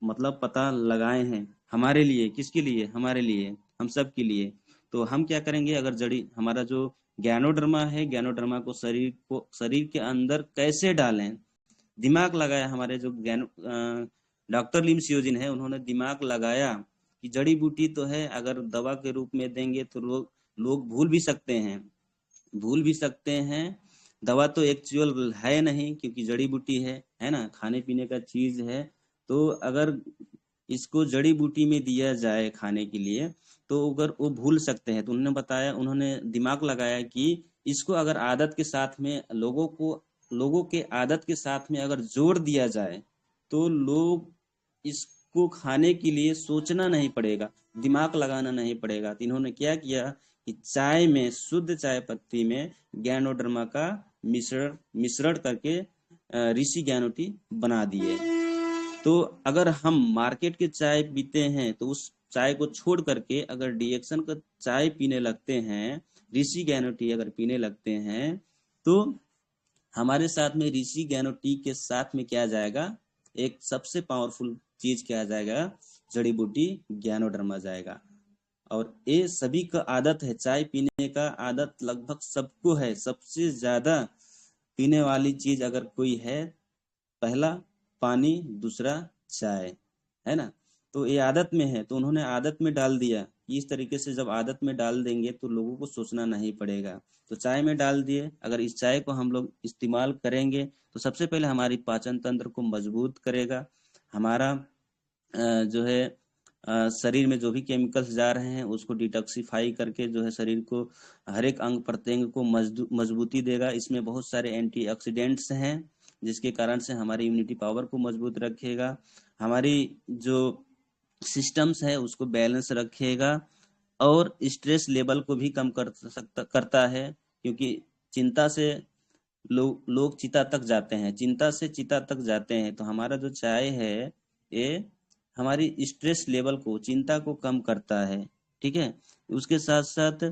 मतलब पता लगाए हैं हमारे लिए। किसके लिए? हमारे लिए, हम सब के लिए। तो हम क्या करेंगे? अगर जड़ी, हमारा जो ज्ञानोडर्मा है, ज्ञानोडर्मा को शरीर के अंदर कैसे डालें, दिमाग लगाया हमारे जो ज्ञान डॉक्टर लिम श्योजिन है, उन्होंने दिमाग लगाया कि जड़ी बूटी तो है, अगर दवा के रूप में देंगे तो लोग भूल भी सकते हैं। दवा तो एक्चुअल है नहीं, क्योंकि जड़ी बूटी है ना, खाने पीने का चीज है। तो अगर इसको जड़ी बूटी में दिया जाए खाने के लिए, तो अगर वो भूल सकते हैं, तो उन्होंने दिमाग लगाया कि इसको अगर आदत के साथ में लोगों के आदत के साथ में अगर जोड़ दिया जाए, तो लोग इसको खाने के लिए सोचना नहीं पड़ेगा, दिमाग लगाना नहीं पड़ेगा। तो इन्होंने क्या किया कि चाय में, शुद्ध चाय पत्ती में ज्ञानोडर्मा का मिश्रण मिश्रण करके ऋषि ज्ञानोटी बना दिए। तो अगर हम मार्केट के चाय पीते हैं, तो उस चाय को छोड़ करके अगर डीएक्शन का चाय पीने लगते हैं, ऋषि ज्ञानोटी अगर पीने लगते हैं, तो हमारे साथ में ऋषि ज्ञानो टी के साथ में क्या जाएगा? एक सबसे पावरफुल चीज क्या जाएगा? जड़ी बूटी ज्ञानोडर्मा जाएगा। और ये सभी का आदत है, चाय पीने का आदत लगभग सबको है। सबसे ज्यादा पीने वाली चीज अगर कोई है, पहला पानी, दूसरा चाय, है ना। तो ये आदत में है, तो उन्होंने आदत में डाल दिया कि इस तरीके से जब आदत में डाल देंगे तो लोगों को सोचना नहीं पड़ेगा। तो चाय में डाल दिए। अगर इस चाय को हम लोग इस्तेमाल करेंगे तो सबसे पहले हमारी पाचन तंत्र को मजबूत करेगा। हमारा जो है शरीर में जो भी केमिकल्स जा रहे हैं उसको डिटॉक्सिफाई करके जो है शरीर को, हर एक अंग प्रत्यंग को मजबूती देगा। इसमें बहुत सारे एंटीऑक्सीडेंट्स हैं, जिसके कारण से हमारी इम्यूनिटी पावर को मजबूत रखेगा। हमारी जो सिस्टम्स है उसको बैलेंस रखेगा, और स्ट्रेस लेवल को भी कम करता है, क्योंकि चिंता से लोग चिता तक जाते हैं, चिंता से चिता तक जाते हैं। तो हमारा जो चाय है ये हमारी स्ट्रेस लेवल को, चिंता को कम करता है। ठीक है, उसके साथ साथ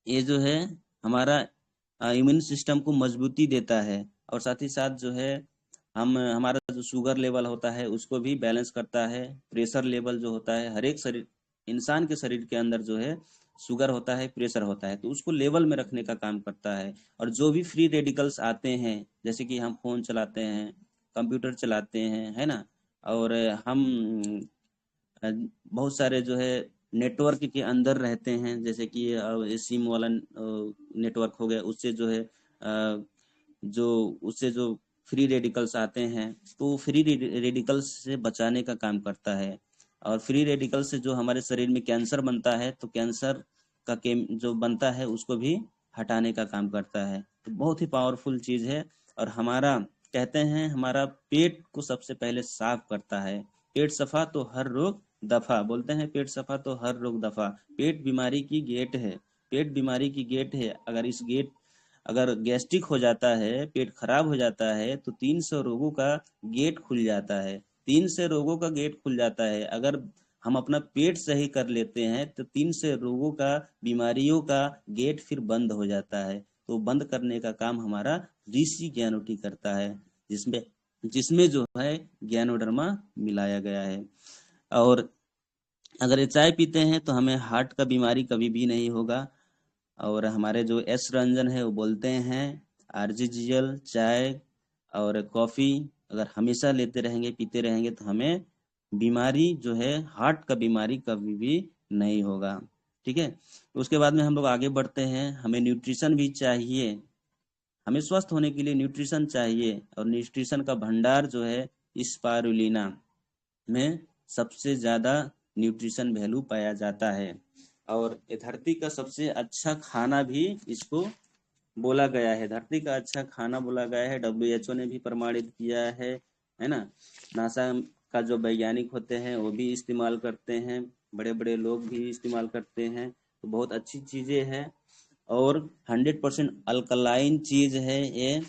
ये जो है हमारा इम्यून सिस्टम को मजबूती देता है, और साथ ही साथ जो है हम हमारा जो शुगर लेवल होता है उसको भी बैलेंस करता है। प्रेशर लेवल जो होता है, हर एक शरीर इंसान के शरीर के अंदर जो है शुगर होता है, प्रेशर होता है, तो उसको लेवल में रखने का काम करता है। और जो भी फ्री रेडिकल्स आते हैं, जैसे कि हम फोन चलाते हैं, कंप्यूटर चलाते हैं, है ना, और हम बहुत सारे जो है नेटवर्क के अंदर रहते हैं, जैसे कि सिम वाला नेटवर्क हो गया, उससे जो है जो उससे जो फ्री रेडिकल्स आते हैं, तो फ्री रेडिकल्स से बचाने का काम करता है। और फ्री रेडिकल से जो हमारे शरीर में कैंसर बनता है, तो कैंसर का जो बनता है उसको भी हटाने का काम करता है। तो बहुत ही पावरफुल चीज है। और हमारा कहते हैं हमारा पेट को सबसे पहले साफ करता है। पेट सफा तो हर रोग दफा, बोलते हैं पेट सफा तो हर रोग दफा। पेट बीमारी की गेट है, पेट बीमारी की गेट है। अगर गैस्ट्रिक हो जाता है, पेट खराब हो जाता है, तो 300 रोगों का गेट खुल जाता है। 300 रोगों का गेट खुल जाता है। अगर हम अपना पेट सही कर लेते हैं तो 300 रोगों का, बीमारियों का गेट फिर बंद हो जाता है। तो बंद करने का काम हमारा ऋषि ज्ञानोटी करता है, जिसमें जिसमें जो है ज्ञानोडर्मा मिलाया गया है। और अगर ये चाय पीते हैं तो हमें हार्ट का बीमारी कभी भी नहीं होगा। और हमारे जो एस रंजन है वो बोलते हैं आरजीजीएल चाय और कॉफी अगर हमेशा लेते रहेंगे, पीते रहेंगे, तो हमें बीमारी जो है हार्ट का बीमारी कभी भी नहीं होगा। ठीक है, उसके बाद में हम लोग आगे बढ़ते हैं। हमें न्यूट्रिशन भी चाहिए, हमें स्वस्थ होने के लिए न्यूट्रिशन चाहिए। और न्यूट्रिशन का भंडार जो है स्पारुलिना में सबसे ज्यादा न्यूट्रिशन वैल्यू पाया जाता है। और ये धरती का सबसे अच्छा खाना भी इसको बोला गया है, धरती का अच्छा खाना बोला गया है। WHO ने भी प्रमाणित किया है ना। नासा का जो वैज्ञानिक होते हैं वो भी इस्तेमाल करते हैं, बड़े बड़े लोग भी इस्तेमाल करते हैं। तो बहुत अच्छी चीजें हैं। और 100% अल्कलाइन चीज है ये,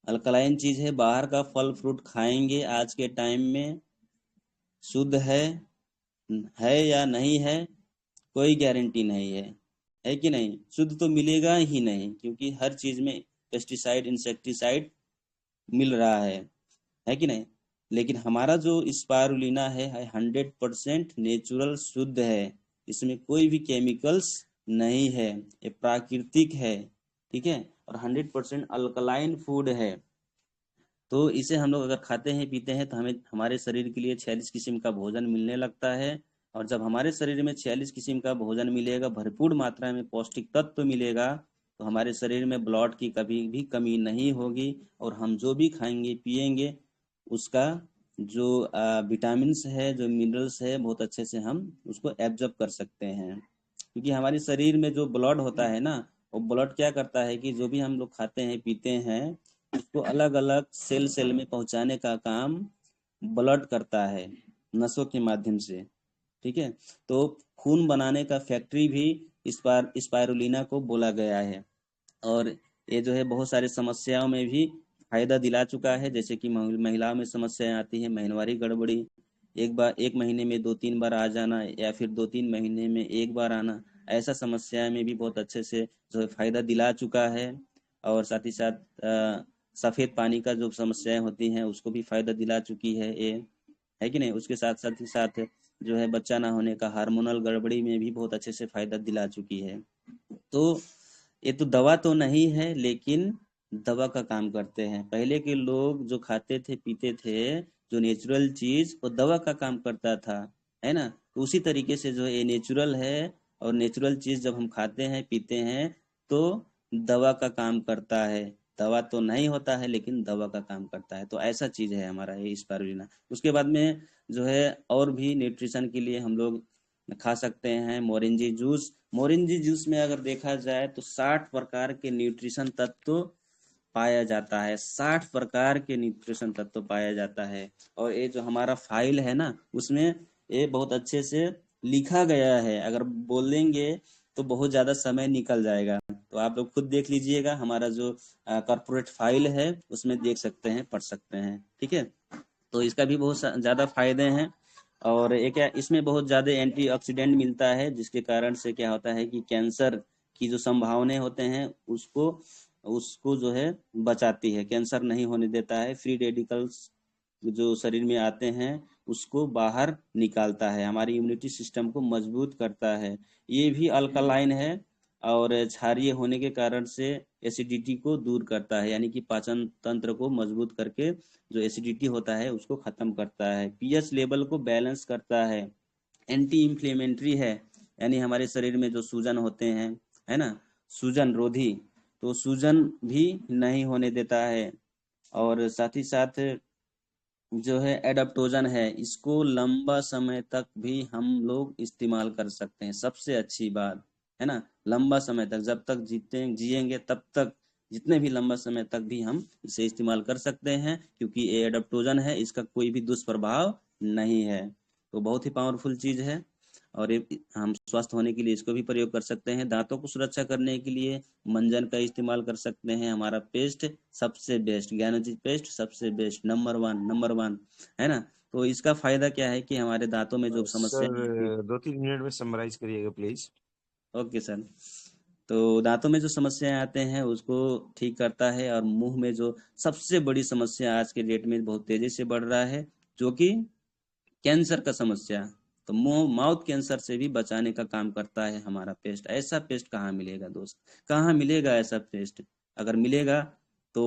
अल्कलाइन चीज है। बाहर का फल फ्रूट खाएंगे आज के टाइम में, शुद्ध है या नहीं है, कोई गारंटी नहीं है कि नहीं। शुद्ध तो मिलेगा ही नहीं, क्योंकि हर चीज में पेस्टिसाइड, इंसेक्टिसाइड मिल रहा है कि नहीं। लेकिन हमारा जो स्पारुलिना है 100% नेचुरल, शुद्ध है। इसमें कोई भी केमिकल्स नहीं है, ये प्राकृतिक है। ठीक है, और 100% अल्कलाइन फूड है। तो इसे हम लोग अगर खाते हैं, पीते हैं, तो हमें हमारे शरीर के लिए 46 किस्म का भोजन मिलने लगता है। और जब हमारे शरीर में 46 किस्म का भोजन मिलेगा, भरपूर मात्रा में पौष्टिक तत्व मिलेगा, तो हमारे शरीर में ब्लड की कभी भी कमी नहीं होगी। और हम जो भी खाएंगे पिएंगे उसका जो विटामिन्स है, जो मिनरल्स है, बहुत अच्छे से हम उसको एब्जॉर्ब कर सकते हैं। क्योंकि हमारे शरीर में जो ब्लड होता है ना, वो ब्लड क्या करता है कि जो भी हम लोग खाते हैं पीते हैं उसको अलग अलग सेल सेल में पहुंचाने का काम ब्लड करता है, नसों के माध्यम से। ठीक है, तो खून बनाने का फैक्ट्री भी स्पाइरुलिना को बोला गया है। और ये जो है बहुत सारी समस्याओं में भी फायदा दिला चुका है। जैसे कि महिलाओं में समस्याएं आती है, महीनवारी गड़बड़ी, एक महीने में 2-3 बार आ जाना, या फिर 2-3 महीने में एक बार आना, ऐसा समस्या में भी बहुत अच्छे से जो है फायदा दिला चुका है। और साथ ही साथ सफेद पानी का जो समस्याएं होती हैं उसको भी फायदा दिला चुकी है ये, है कि नहीं। उसके साथ साथ ही साथ जो है बच्चा ना होने का हार्मोनल गड़बड़ी में भी बहुत अच्छे से फायदा दिला चुकी है। तो ये तो दवा तो नहीं है, लेकिन दवा का काम करते हैं। पहले के लोग जो खाते थे पीते थे, जो नेचुरल चीज, वो दवा का काम करता था, है ना। तो उसी तरीके से जो ये नेचुरल है, और नेचुरल चीज जब हम खाते हैं पीते हैं तो दवा का काम करता है। दवा तो नहीं होता है, लेकिन दवा का काम करता है। तो ऐसा चीज है हमारा ये स्पारुलिना। उसके बाद में जो है और भी न्यूट्रिशन के लिए हम लोग खा सकते हैं मोरिंजी जूस। मोरिंजी जूस में अगर देखा जाए तो 60 प्रकार के न्यूट्रिशन तत्व पाया जाता है, 60 प्रकार के न्यूट्रिशन तत्व पाया जाता है। और ये जो हमारा फाइल है ना, उसमें ये बहुत अच्छे से लिखा गया है, अगर बोलेंगे तो बहुत ज़्यादा समय निकल जाएगा। तो आप लोग खुद देख लीजिएगा, हमारा जो कॉर्पोरेट फाइल है उसमें देख सकते हैं, पढ़ सकते हैं, ठीक है। तो इसका भी बहुत ज़्यादा फायदे हैं। और एक इसमें बहुत ज़्यादा एंटीऑक्सीडेंट मिलता है, जिसके कारण से क्या होता है कि कैंसर की जो संभावनाएं होते हैं उसको उसको जो है बचाती है, कैंसर नहीं होने देता है। फ्री रेडिकल्स जो शरीर में आते हैं उसको बाहर निकालता है, हमारी इम्यूनिटी सिस्टम को मजबूत करता है। ये भी अल्कलाइन है और क्षारीय होने के कारण से एसिडिटी को दूर करता है, यानी कि पाचन तंत्र को मजबूत करके जो एसिडिटी होता है उसको खत्म करता है। पीएच लेवल को बैलेंस करता है। एंटी इंफ्लेमेटरी है, यानी हमारे शरीर में जो सूजन होते हैं, है ना, सूजन रोधी, तो सूजन भी नहीं होने देता है। और साथ ही साथ जो है एडाप्टोजन है, इसको लंबा समय तक भी हम लोग इस्तेमाल कर सकते हैं। सबसे अच्छी बात है ना, लंबा समय तक, जब तक जीते जिएंगे तब तक, जितने भी लंबा समय तक भी हम इसे इस्तेमाल कर सकते हैं, क्योंकि ये एडाप्टोजन है, इसका कोई भी दुष्प्रभाव नहीं है। तो बहुत ही पावरफुल चीज है। और ये हम स्वस्थ होने के लिए इसको भी प्रयोग कर सकते हैं। दांतों को सुरक्षा करने के लिए मंजन का इस्तेमाल कर सकते हैं। हमारा पेस्ट सबसे बेस्ट, ज्ञानोचित पेस्ट सबसे बेस्ट, नंबर वन है ना। तो इसका फायदा क्या है कि हमारे दांतों में जो समस्या है। सर 2-3 मिनट में समराइज करिएगा प्लीज। Okay sir. तो दांतों में जो समस्याएं आते हैं उसको ठीक करता है। और मुंह में जो सबसे बड़ी समस्या आज के डेट में बहुत तेजी से बढ़ रहा है, जो कि कैंसर का समस्या, तो मुंह माउथ कैंसर से भी बचाने का काम करता है हमारा पेस्ट। ऐसा पेस्ट कहाँ मिलेगा दोस्त, कहाँ मिलेगा ऐसा पेस्ट? अगर मिलेगा तो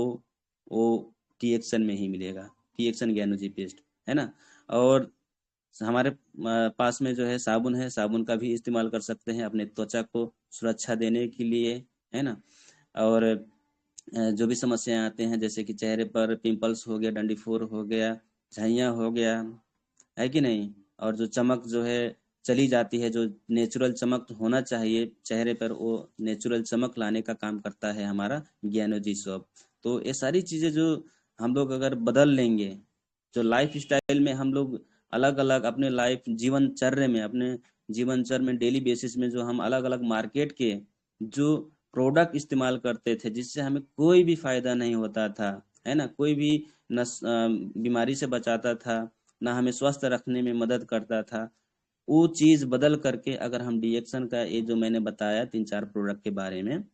वो टी एक्शन में ही मिलेगा, टी एक्शन ज्ञानोजी पेस्ट, है ना। और हमारे पास में जो है साबुन है, साबुन का भी इस्तेमाल कर सकते हैं अपने त्वचा को सुरक्षा देने के लिए, है ना। और जो भी समस्याएं आते हैं, जैसे कि चेहरे पर पिंपल्स हो गया, डंडीफोर हो गया, झाइयाँ हो गया, है कि नहीं, और जो चमक जो है चली जाती है, जो नेचुरल चमक होना चाहिए चेहरे पर, वो नेचुरल चमक लाने का काम करता है हमारा ज्ञानोजी शॉप। तो ये सारी चीजें जो हम लोग अगर बदल लेंगे, जो लाइफ स्टाइल में हम लोग अलग अलग अपने लाइफ जीवनचर्या में, अपने जीवनचर्या में डेली बेसिस में जो हम अलग अलग मार्केट के जो प्रोडक्ट इस्तेमाल करते थे, जिससे हमें कोई भी फायदा नहीं होता था, है ना, कोई भी बीमारी से बचाता था, ना हमें स्वस्थ रखने में मदद करता था, वो चीज बदल करके अगर हम डीएक्शन का ये जो मैंने बताया 3-4 प्रोडक्ट के बारे में,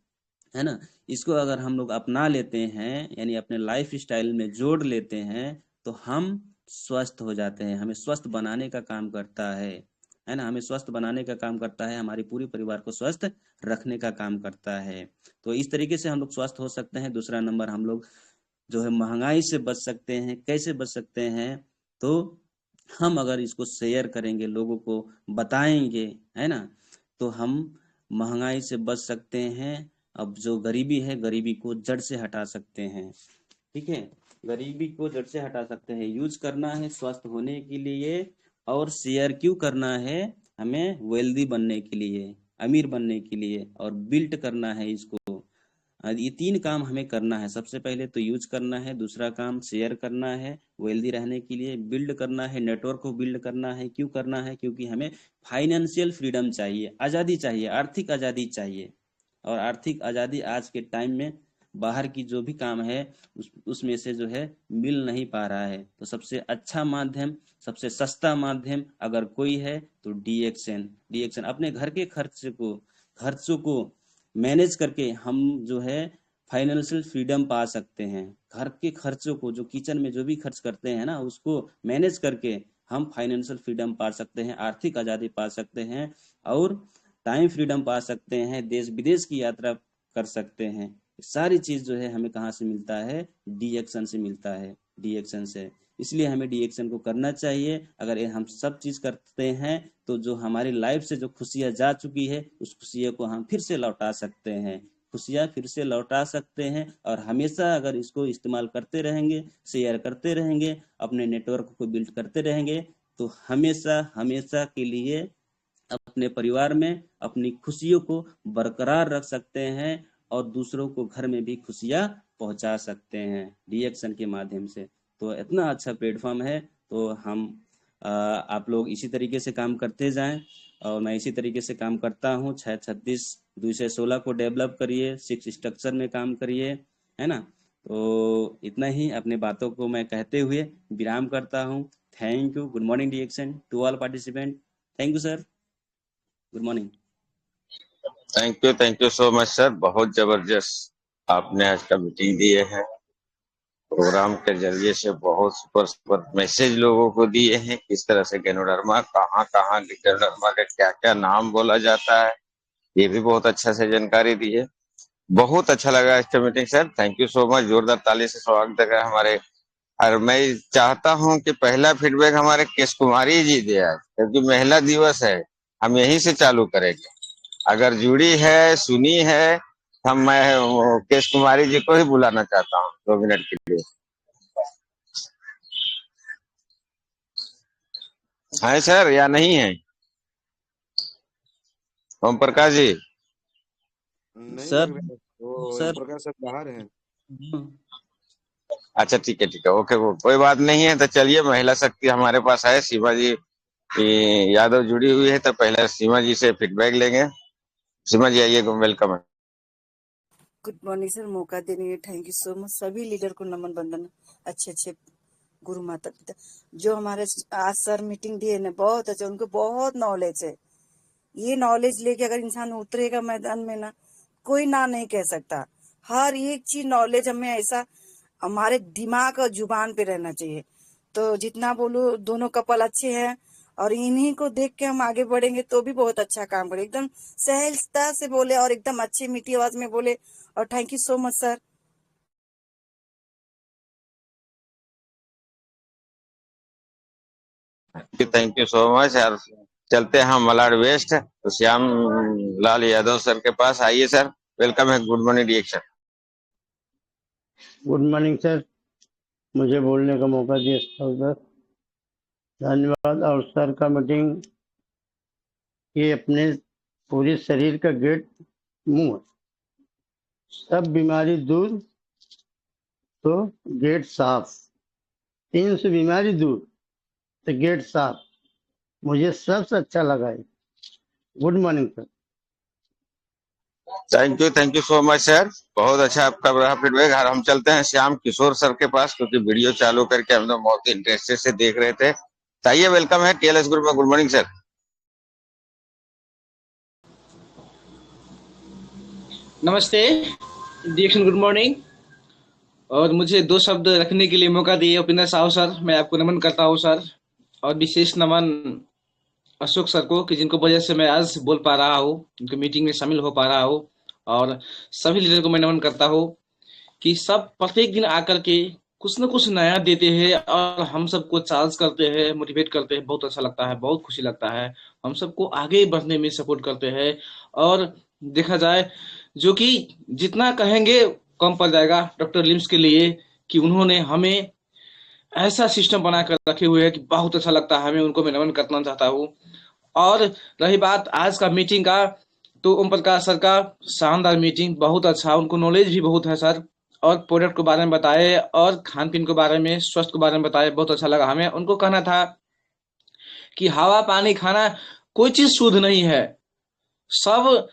है ना, इसको अगर हम लोग अपना लेते हैं, यानी अपने लाइफ स्टाइल में जोड़ लेते हैं, तो हम स्वस्थ हो जाते हैं। हमें स्वस्थ बनाने का काम करता है ना, हमें स्वस्थ बनाने का काम करता है, हमारी पूरी परिवार को स्वस्थ रखने का काम करता है। तो इस तरीके से हम लोग स्वस्थ हो सकते हैं। दूसरा नंबर, हम लोग जो है महंगाई से बच सकते हैं। कैसे बच सकते हैं? तो हम अगर इसको शेयर करेंगे, लोगों को बताएंगे, है ना, तो हम महंगाई से बच सकते हैं। अब जो गरीबी है, गरीबी को जड़ से हटा सकते हैं, ठीक है, गरीबी को जड़ से हटा सकते हैं। यूज करना है स्वस्थ होने के लिए, और शेयर क्यों करना है? हमें वेल्दी बनने के लिए, अमीर बनने के लिए, और बिल्ड करना है इसको। ये 3 काम हमें करना है। सबसे पहले तो यूज करना है, दूसरा काम शेयर करना है वेल्दी रहने के लिए, बिल्ड करना है, नेटवर्क को बिल्ड करना है। क्यों करना है? क्योंकि हमें फाइनेंशियल फ्रीडम चाहिए, आज़ादी चाहिए, आर्थिक आज़ादी चाहिए। और आर्थिक आज़ादी आज के टाइम में बाहर की जो भी काम है उसमें से जो है मिल नहीं पा रहा है। तो सबसे अच्छा माध्यम, सबसे सस्ता माध्यम अगर कोई है तो डीएक्सएन। डीएक्सएन अपने घर के खर्चों को मैनेज करके हम जो है फाइनेंशियल फ्रीडम पा सकते हैं। घर के खर्चों को, जो किचन में जो भी खर्च करते हैं ना, उसको मैनेज करके हम फाइनेंशियल फ्रीडम पा सकते हैं, आर्थिक आज़ादी पा सकते हैं, और टाइम फ्रीडम पा सकते हैं, देश विदेश की यात्रा कर सकते हैं। सारी चीज जो है हमें कहाँ से मिलता है? डी एक्शन से मिलता है, डी एक्शन से। इसलिए हमें डी एक्शन को करना चाहिए। अगर ये हम सब चीज करते हैं तो जो हमारी लाइफ से जो खुशियां जा चुकी है, उस खुशियों को हम फिर से लौटा सकते हैं, खुशियां फिर से लौटा सकते हैं। और हमेशा अगर इसको इस्तेमाल करते रहेंगे, शेयर करते रहेंगे, अपने नेटवर्क को बिल्ड करते रहेंगे, तो हमेशा हमेशा के लिए अपने परिवार में अपनी खुशियों को बरकरार रख सकते हैं, और दूसरों को घर में भी खुशियां पहुंचा सकते हैं रिएक्शन के माध्यम से। तो इतना अच्छा प्लेटफॉर्म है। तो हम आप लोग इसी तरीके से काम करते जाएं और मैं इसी तरीके से काम करता हूँ। 636 2 से 16 को डेवलप करिए, 6 स्ट्रक्चर में काम करिए, है ना। तो इतना ही अपने बातों को मैं कहते हुए विराम करता हूँ। Thank you. गुड मॉर्निंग डिएक्शन to all participant. Thank you sir. Good morning. Thank you so much sir. बहुत जबरदस्त आपने आज का मीटिंग दिए हैं। प्रोग्राम के जरिए से बहुत सुपर सुपर मैसेज लोगों को दिए हैं, किस तरह से गैनोडर्मा कहाँ कहाँ गैनोडर्मा का क्या क्या नाम बोला जाता है, ये भी बहुत अच्छा से जानकारी दी है। बहुत अच्छा लगा इसका meeting sir. Thank you so much. जोरदार ताली से स्वागत है हमारे। और मैं चाहता हूं कि पहला फीडबैक हमारे केश कुमारी जी दे आज, क्योंकि महिला दिवस है, हम यहीं से चालू करेंगे। अगर जुड़ी है, सुनी है, मैं केश कुमारी जी को ही बुलाना चाहता हूँ 2 मिनट के लिए। है सर या नहीं है? ओम प्रकाश जी। नहीं सर। लग रहा है, वो ओम सर। प्रकाश सर बाहर हैं। अच्छा ठीक है, ओके, वो कोई बात नहीं है। तो चलिए, महिला शक्ति हमारे पास है, सीमा जी यादव जुड़ी हुई है, तो पहले सीमा जी से फीडबैक लेंगे। सीमा जी आइए, वेलकम है। गुड मॉर्निंग सर, मौका देने के थैंक यू सो मच। सभी लीडर को नमन बंदन। अच्छे अच्छे गुरु माता पिता जो हमारे आज सर मीटिंग दिए ना, बहुत अच्छा, उनको बहुत नॉलेज है। ये नॉलेज लेके अगर इंसान उतरेगा मैदान में ना, कोई ना नहीं कह सकता। हर एक चीज नॉलेज हमें ऐसा हमारे दिमाग और जुबान पे रहना चाहिए। तो जितना बोलूं, दोनों कपल अच्छे हैं और इन्हीं को देख के हम आगे बढ़ेंगे तो भी बहुत अच्छा काम करें। एकदम सहजता से बोले और एकदम अच्छी मीठी आवाज में बोले। और thank you so much sir. Thank you so much यार। चलते हैं हम मलाड वेस्ट, तो श्याम लाल यादव सर के पास। आइए सर, वेलकम है। Good morning reaction. Good morning sir, मुझे बोलने का मौका दिया सर, धन्यवाद। और सर का मीटिंग ये अपने पूरे शरीर का गेट मुंह है। सब बीमारी दूर तो गेट साफ, 300 बीमारी दूर तो गेट साफ। मुझे सबसे अच्छा लगा है। Good morning sir. Thank you so much sir. बहुत अच्छा आपका रहा फीडबैक। और हम चलते हैं श्याम किशोर सर के पास, क्योंकि वीडियो चालू करके हम लोग बहुत इंटरेस्टेड से देख रहे थे। आइए, वेलकम है टीएलएस ग्रुप में। Good morning sir. नमस्ते डिएक्शन, गुड मॉर्निंग। और मुझे 2 शब्द रखने के लिए मौका दिए उपेंद्र साहू सर, मैं आपको नमन करता हूँ सर। और विशेष नमन अशोक सर को, कि जिनको वजह से मैं आज बोल पा रहा हूँ, उनकी मीटिंग में शामिल हो पा रहा हूँ। और सभी लीडर को मैं नमन करता हूँ कि सब प्रत्येक दिन आकर के कुछ न कुछ नया देते हैं और हम सबको चार्ज करते हैं, मोटिवेट करते हैं। बहुत अच्छा लगता है, बहुत खुशी लगता है। हम सबको आगे बढ़ने में सपोर्ट करते हैं। और देखा जाए, जो कि जितना कहेंगे कम पड़ जाएगा डॉक्टर लिम्स के लिए, कि उन्होंने हमें ऐसा सिस्टम बना कर रखे हुए है कि बहुत अच्छा लगता है हमें। उनको मैं नमन करना चाहता हूँ। और रही बात आज का मीटिंग का, तो ओम प्रकाश सर का शानदार मीटिंग, बहुत अच्छा। उनको नॉलेज भी बहुत है सर। और प्रोडक्ट के बारे में बताए और खान पीन के बारे में, स्वास्थ्य के बारे में बताए, बहुत अच्छा लगा हमें। उनको कहना था कि हवा पानी खाना कोई चीज शुद्ध नहीं है, सब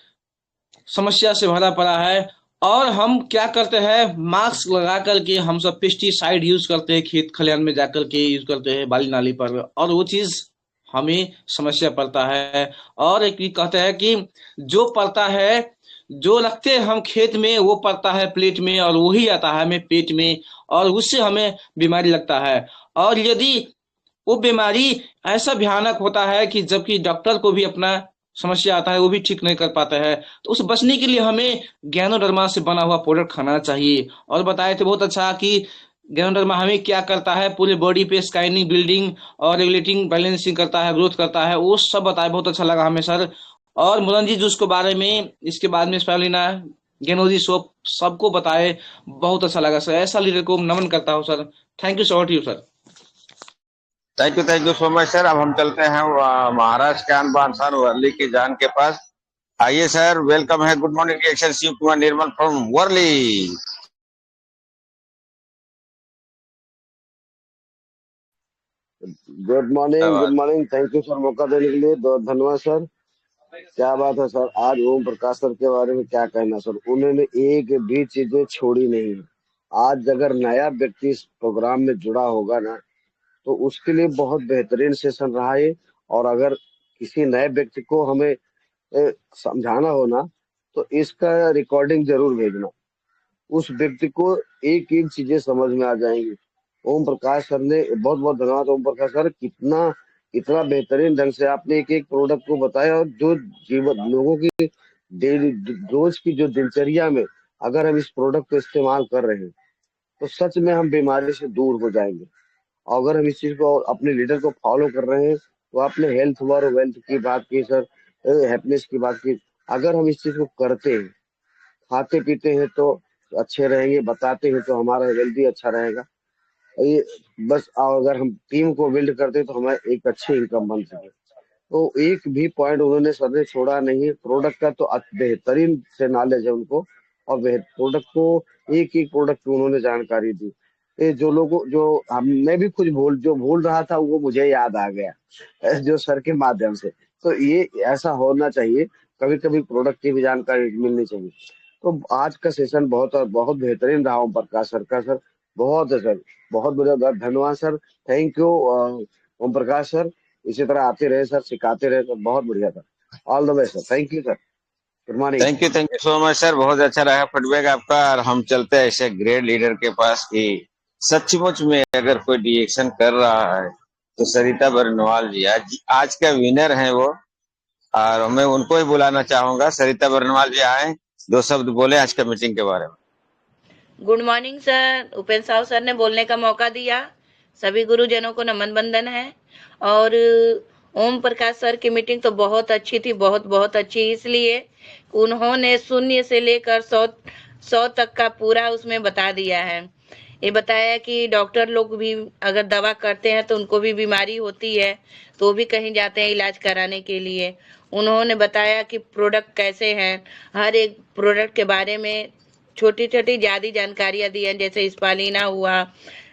समस्या से भरा पड़ा है। और हम क्या करते हैं, मास्क लगा करके हम सब पेस्टिसाइड यूज करते हैं, खेत खलिहान में जाकर के यूज करते हैं, बाली नाली पर, और वो चीज हमें समस्या पड़ता है। और एक कहते हैं कि जो पड़ता है, जो रखते हैं हम खेत में, वो पड़ता है प्लेट में और वही आता है हमें पेट में, और उससे हमें बीमारी लगता है। और यदि वो बीमारी ऐसा भयानक होता है कि जबकि डॉक्टर को भी अपना समस्या आता है, वो भी ठीक नहीं कर पाता है। तो उस बचने के लिए हमें ज्ञानोडर्मा से बना हुआ प्रोडक्ट खाना चाहिए। और बताए थे बहुत अच्छा कि ज्ञानोडर्मा हमें क्या करता है, पूरे बॉडी पे स्कैनिंग, बिल्डिंग और रेगुलेटिंग, बैलेंसिंग करता है, ग्रोथ करता है, वो सब बताए। बहुत अच्छा लगा हमें सर। और मुरंजी जूस के बारे में, इसके बाद में स्पारुलिना, गेनोजी सोप, सबको बताए। बहुत अच्छा लगा सर। ऐसा लीडर को नमन करता हूँ sir. Thank you so much sir. Thank you so much sir. अब हम चलते हैं महाराज ज्ञान बांसान वर्ली की जान के पास। आइए सर, वेलकम है। Good morning reaction, Shiv Kumar Nirmal from Worli. Good morning, good धन्यवाद। मॉर्निंग। थैंक यू सर मौका देने के लिए। धन्यवाद सर। क्या बात है सर, आज ओम प्रकाश सर के बारे में क्या कहना सर, उन्होंने एक भी चीजें छोड़ी नहीं है। आज अगर नया व्यक्ति इस प्रोग्राम में जुड़ा होगा ना, तो उसके लिए बहुत बेहतरीन सेशन रहा है। और अगर किसी नए व्यक्ति को हमें समझाना हो ना, तो इसका रिकॉर्डिंग जरूर भेजना। उस व्यक्ति को एक एक चीजें समझ में आ जाएंगी। ओम प्रकाश सर ने बहुत बहुत धन्यवाद। ओम प्रकाश सर, कितना इतना बेहतरीन ढंग से आपने एक एक प्रोडक्ट को बताया, और जो जीवन लोगों की डेली रोज की जो दिनचर्या में अगर हम इस प्रोडक्ट को इस्तेमाल कर रहे हैं, तो सच में हम बीमारी से दूर हो जाएंगे। और अगर हम इस चीज को अपने लीडर को फॉलो कर रहे हैं, तो आपने हेल्थ और वेल्थ की बात की सर, हैप्पीनेस की बात की। अगर हम इस चीज को करते हैं, खाते पीते हैं, तो अच्छे रहेंगे, बताते हैं तो हमारा हेल्थ भी अच्छा रहेगा। ये बस, और अगर हम टीम को बिल्ड करते हैं, तो हमारे एक अच्छी इनकम बन सके। तो एक भी पॉइंट उन्होंने सर ने छोड़ा नहीं। प्रोडक्ट का तो बेहतरीन से नॉलेज है उनको, और प्रोडक्ट को एक एक प्रोडक्ट की उन्होंने जानकारी दी। ये जो लोगों जो मैं भी कुछ भूल रहा था, वो मुझे याद आ गया जो सर के माध्यम से। तो ये ऐसा होना चाहिए, कभी कभी प्रोडक्ट की भी जानकारी मिलनी चाहिए। तो आज का सेशन बहुत बहुत बेहतरीन रहा ओम प्रकाश सर का सर। बहुत है सर, बहुत बहुत धन्यवाद sir. Thank you Om Prakash sir. इसी तरह आते रहे सर, सिखाते रहे सर, बहुत बढ़िया sir. All the best sir. Thank you sir. Good morning. Thank you so much sir, बहुत अच्छा रहा फीडबैक आपका। और हम चलते हैं ऐसे ग्रेट लीडर के पास कि सचमुच में अगर कोई डिएक्शन कर रहा है, तो सरिता बरनवाल जी आज का विनर है वो। और मैं उनको ही बुलाना चाहूंगा। सरिता बरनवाल जी आए, दो शब्द बोले आज का मीटिंग के बारे में। Good morning sir. Upendra Sahu sir ने बोलने का मौका दिया। सभी गुरुजनों को नमन बंदन है। और ओम प्रकाश सर की मीटिंग तो बहुत अच्छी थी, बहुत बहुत अच्छी। इसलिए उन्होंने शून्य से लेकर 100 तक का पूरा उसमें बता दिया है। ये बताया कि डॉक्टर लोग भी अगर दवा करते हैं तो उनको भी बीमारी होती है, तो भी कहीं जाते हैं इलाज कराने के लिए। उन्होंने बताया कि प्रोडक्ट कैसे हैं, हर एक प्रोडक्ट के बारे में छोटी छोटी ज्यादा जानकारियां दी हैं। जैसे स्पालिना हुआ,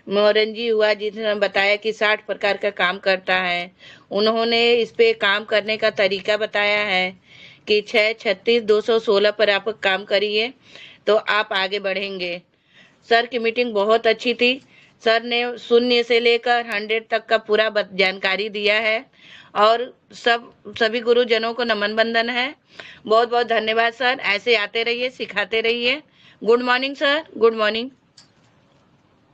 मोरंजी हुआ, जिसने बताया कि 60 प्रकार का काम करता है। उन्होंने इस पे काम करने का तरीका बताया है कि 6-36-216 पर आप काम करिए तो आप आगे बढ़ेंगे। सर की मीटिंग बहुत अच्छी थी। सर ने शून्य से लेकर 100 तक का पूरा जानकारी दिया है। और सभी गुरुजनों को नमन बंदन है। बहुत बहुत धन्यवाद सर। ऐसे आते रहिए, सिखाते रहिए। Good morning sir, good morning.